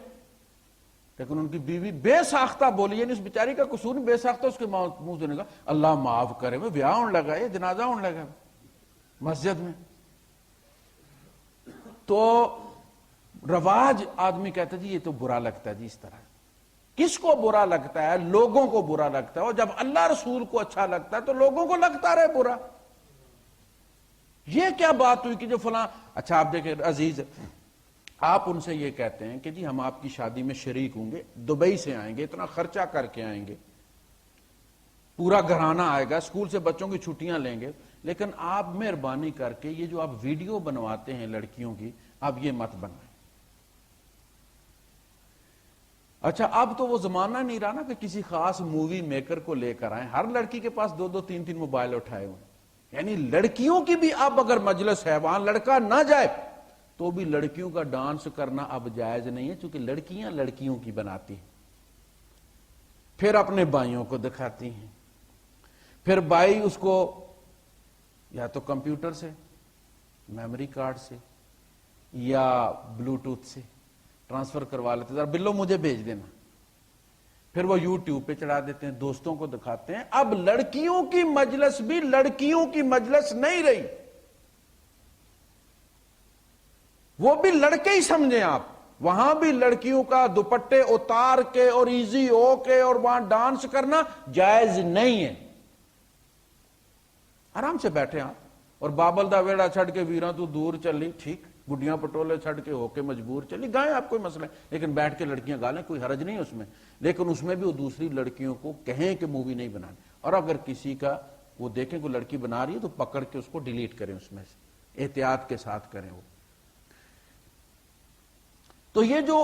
لیکن ان کی بیوی بے ساختہ بولی، یعنی اس بیچاری کا قصور نہیں، بے ساختہ اس کے منہ سے نکلا اللہ معاف کرے، وہ بیاہ ہونے لگا، یہ جنازہ ہونے لگا مسجد میں۔ تو رواج آدمی کہتا ہے جی یہ تو برا لگتا ہے جی، اس طرح کس کو برا لگتا ہے؟ لوگوں کو برا لگتا ہے، اور جب اللہ رسول کو اچھا لگتا ہے تو لوگوں کو لگتا رہے برا۔ یہ کیا بات ہوئی کہ جو فلاں، اچھا آپ دیکھیں عزیز، آپ ان سے یہ کہتے ہیں کہ جی ہم آپ کی شادی میں شریک ہوں گے، دبئی سے آئیں گے، اتنا خرچہ کر کے آئیں گے، پورا گھرانہ آئے گا، اسکول سے بچوں کی چھٹیاں لیں گے، لیکن آپ مہربانی کر کے یہ جو آپ ویڈیو بنواتے ہیں لڑکیوں کی، آپ یہ مت بنائیں۔ اچھا، اب تو وہ زمانہ نہیں رہا نا کہ کسی خاص مووی میکر کو لے کر آئیں، ہر لڑکی کے پاس 2-2 3 موبائل اٹھائے ہوئے، یعنی لڑکیوں کی بھی اب اگر مجلس ہے وہاں لڑکا نہ جائے تو بھی لڑکیوں کا ڈانس کرنا اب جائز نہیں ہے، چونکہ لڑکیاں لڑکیوں کی بناتی ہیں، پھر اپنے بھائیوں کو دکھاتی ہیں، پھر بھائی اس کو یا تو کمپیوٹر سے، میموری کارڈ سے یا بلوٹوتھ سے ٹرانسفر کروا لیتے، ذرا بلو مجھے بھیج دینا، پھر وہ یوٹیوب پہ چڑھا دیتے ہیں، دوستوں کو دکھاتے ہیں۔ اب لڑکیوں کی مجلس بھی لڑکیوں کی مجلس نہیں رہی، وہ بھی لڑکے ہی سمجھیں آپ، وہاں بھی لڑکیوں کا دوپٹے اتار کے اور ایزی ہو کے اور وہاں ڈانس کرنا جائز نہیں ہے۔ آرام سے بیٹھے آپ، اور بابل دا ویڑا چھڑ کے ویراں تو دور چلی، ٹھیک، گڈیاں پٹولے چھڑ کے ہو کے مجبور چلی، گائیں آپ، کوئی مسئلہ ہے، لیکن بیٹھ کے لڑکیاں گالیں، کوئی حرج نہیں اس میں، لیکن اس میں بھی وہ دوسری لڑکیوں کو کہیں کہ مووی نہیں بنانی، اور اگر کسی کا وہ دیکھیں کوئی لڑکی بنا رہی ہے تو پکڑ کے اس کو ڈیلیٹ کریں، اس میں سے احتیاط کے ساتھ کریں۔ وہ تو یہ جو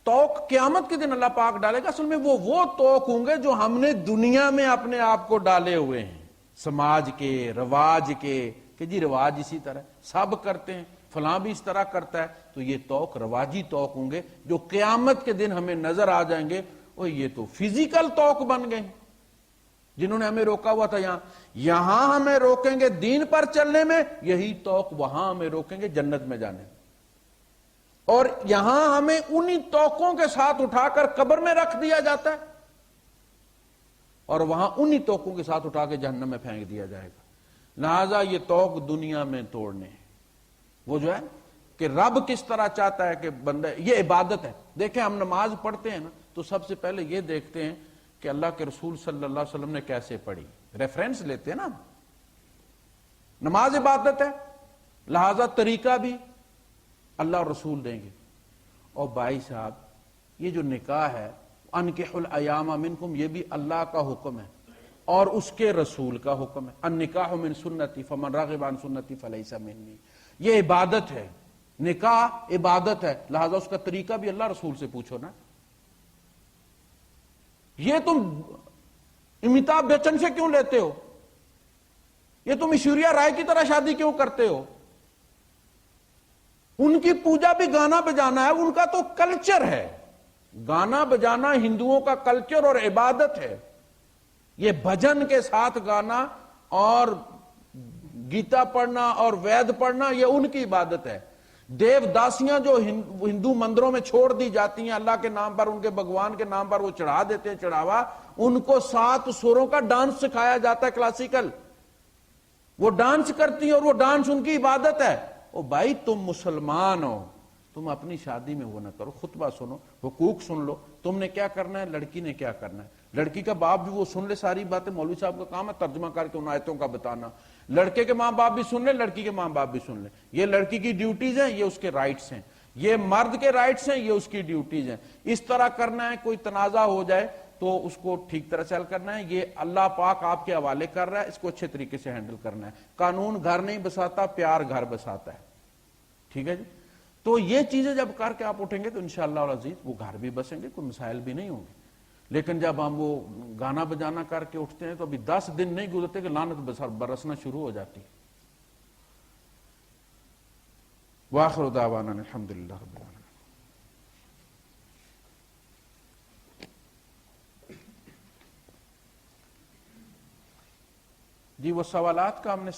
توق قیامت کے دن اللہ پاک ڈالے گا، اصل میں وہ توق ہوں گے جو ہم نے دنیا میں اپنے آپ کو ڈالے ہوئے ہیں، سماج کے، رواج کے، کہ جی رواج اسی طرح سب کرتے ہیں، فلاں بھی اس طرح کرتا ہے، تو یہ توق رواجی توق ہوں گے جو قیامت کے دن ہمیں نظر آ جائیں گے، اور یہ تو فزیکل توق بن گئے، جنہوں نے ہمیں روکا ہوا تھا یہاں ہمیں روکیں گے دین پر چلنے میں، یہی توق وہاں ہمیں روکیں گے جنت میں جانے میں، اور یہاں ہمیں انہی توقوں کے ساتھ اٹھا کر قبر میں رکھ دیا جاتا ہے، اور وہاں انہی توقوں کے ساتھ اٹھا کے جہنم میں پھینک دیا جائے گا۔ لہذا یہ توق دنیا میں توڑنے ہیں، وہ جو ہے کہ رب کس طرح چاہتا ہے کہ بندہ، یہ عبادت ہے۔ دیکھیں ہم نماز پڑھتے ہیں نا تو سب سے پہلے یہ دیکھتے ہیں کہ اللہ کے رسول صلی اللہ علیہ وسلم نے کیسے پڑھی، ریفرنس لیتے ہیں نا۔ نماز عبادت ہے، لہذا طریقہ بھی اللہ اور رسول دیں گے۔ اور بھائی صاحب، یہ جو نکاح ہے، انکحوا الایام منکم، یہ بھی اللہ کا حکم ہے اور اس کے رسول کا حکم ہے۔ النکاح من سنتی فمن رغب عن سنتی فلیس منی، یہ عبادت ہے، نکاح عبادت ہے، لہذا اس کا طریقہ بھی اللہ رسول سے پوچھو نا۔ یہ تم امیتابھ بچن سے کیوں لیتے ہو؟ یہ تم ایشوریا رائے کی طرح شادی کیوں کرتے ہو؟ ان کی پوجا بھی گانا بجانا ہے، ان کا تو کلچر ہے، گانا بجانا ہندوؤں کا کلچر اور عبادت ہے۔ یہ بھجن کے ساتھ گانا اور گیتا پڑھنا اور وید پڑھنا، یہ ان کی عبادت ہے۔ دیو داسیاں جو ہندو مندروں میں چھوڑ دی جاتی ہیں اللہ کے نام پر، ان کے بھگوان کے نام پر وہ چڑھا دیتے ہیں چڑھاوا، ان کو 7 سروں کا ڈانس سکھایا جاتا ہے کلاسیکل، وہ ڈانس کرتی ہیں اور وہ ڈانس ان کی عبادت ہے۔ او بھائی تم مسلمان ہو، تم اپنی شادی میں وہ نہ کرو، خطبہ سنو، حقوق سن لو، تم نے کیا کرنا ہے، لڑکی نے کیا کرنا ہے، لڑکی کا باپ بھی وہ سن لے ساری باتیں، مولوی صاحب کا کام ہے ترجمہ کر کے ان آیتوں کا بتانا، لڑکے کے ماں باپ بھی سن لیں، لڑکی کے ماں باپ بھی سن لیں، یہ لڑکی کی ڈیوٹیز ہیں، یہ اس کے رائٹس ہیں، یہ مرد کے رائٹس ہیں، یہ اس کی ڈیوٹیز ہیں، اس طرح کرنا ہے۔ کوئی تنازع ہو جائے تو اس کو ٹھیک طرح سے حل کرنا ہے، یہ اللہ پاک آپ کے حوالے کر رہا ہے، اس کو اچھے طریقے سے ہینڈل کرنا ہے۔ قانون گھر نہیں بساتا، پیار گھر بساتا ہے، ٹھیک ہے جی۔ تو یہ چیزیں جب کر کے آپ اٹھیں گے تو انشاءاللہ العزیز وہ گھر بھی بسیں گے، کوئی مسائل بھی نہیں ہوں گے۔ لیکن جب ہم وہ گانا بجانا کر کے اٹھتے ہیں تو ابھی 10 دن نہیں گزرتے کہ لعنت برسنا شروع ہو جاتی۔ وآخر دعوانا الحمدللہ رب العالمین۔ جی وہ سوالات کا ہم نے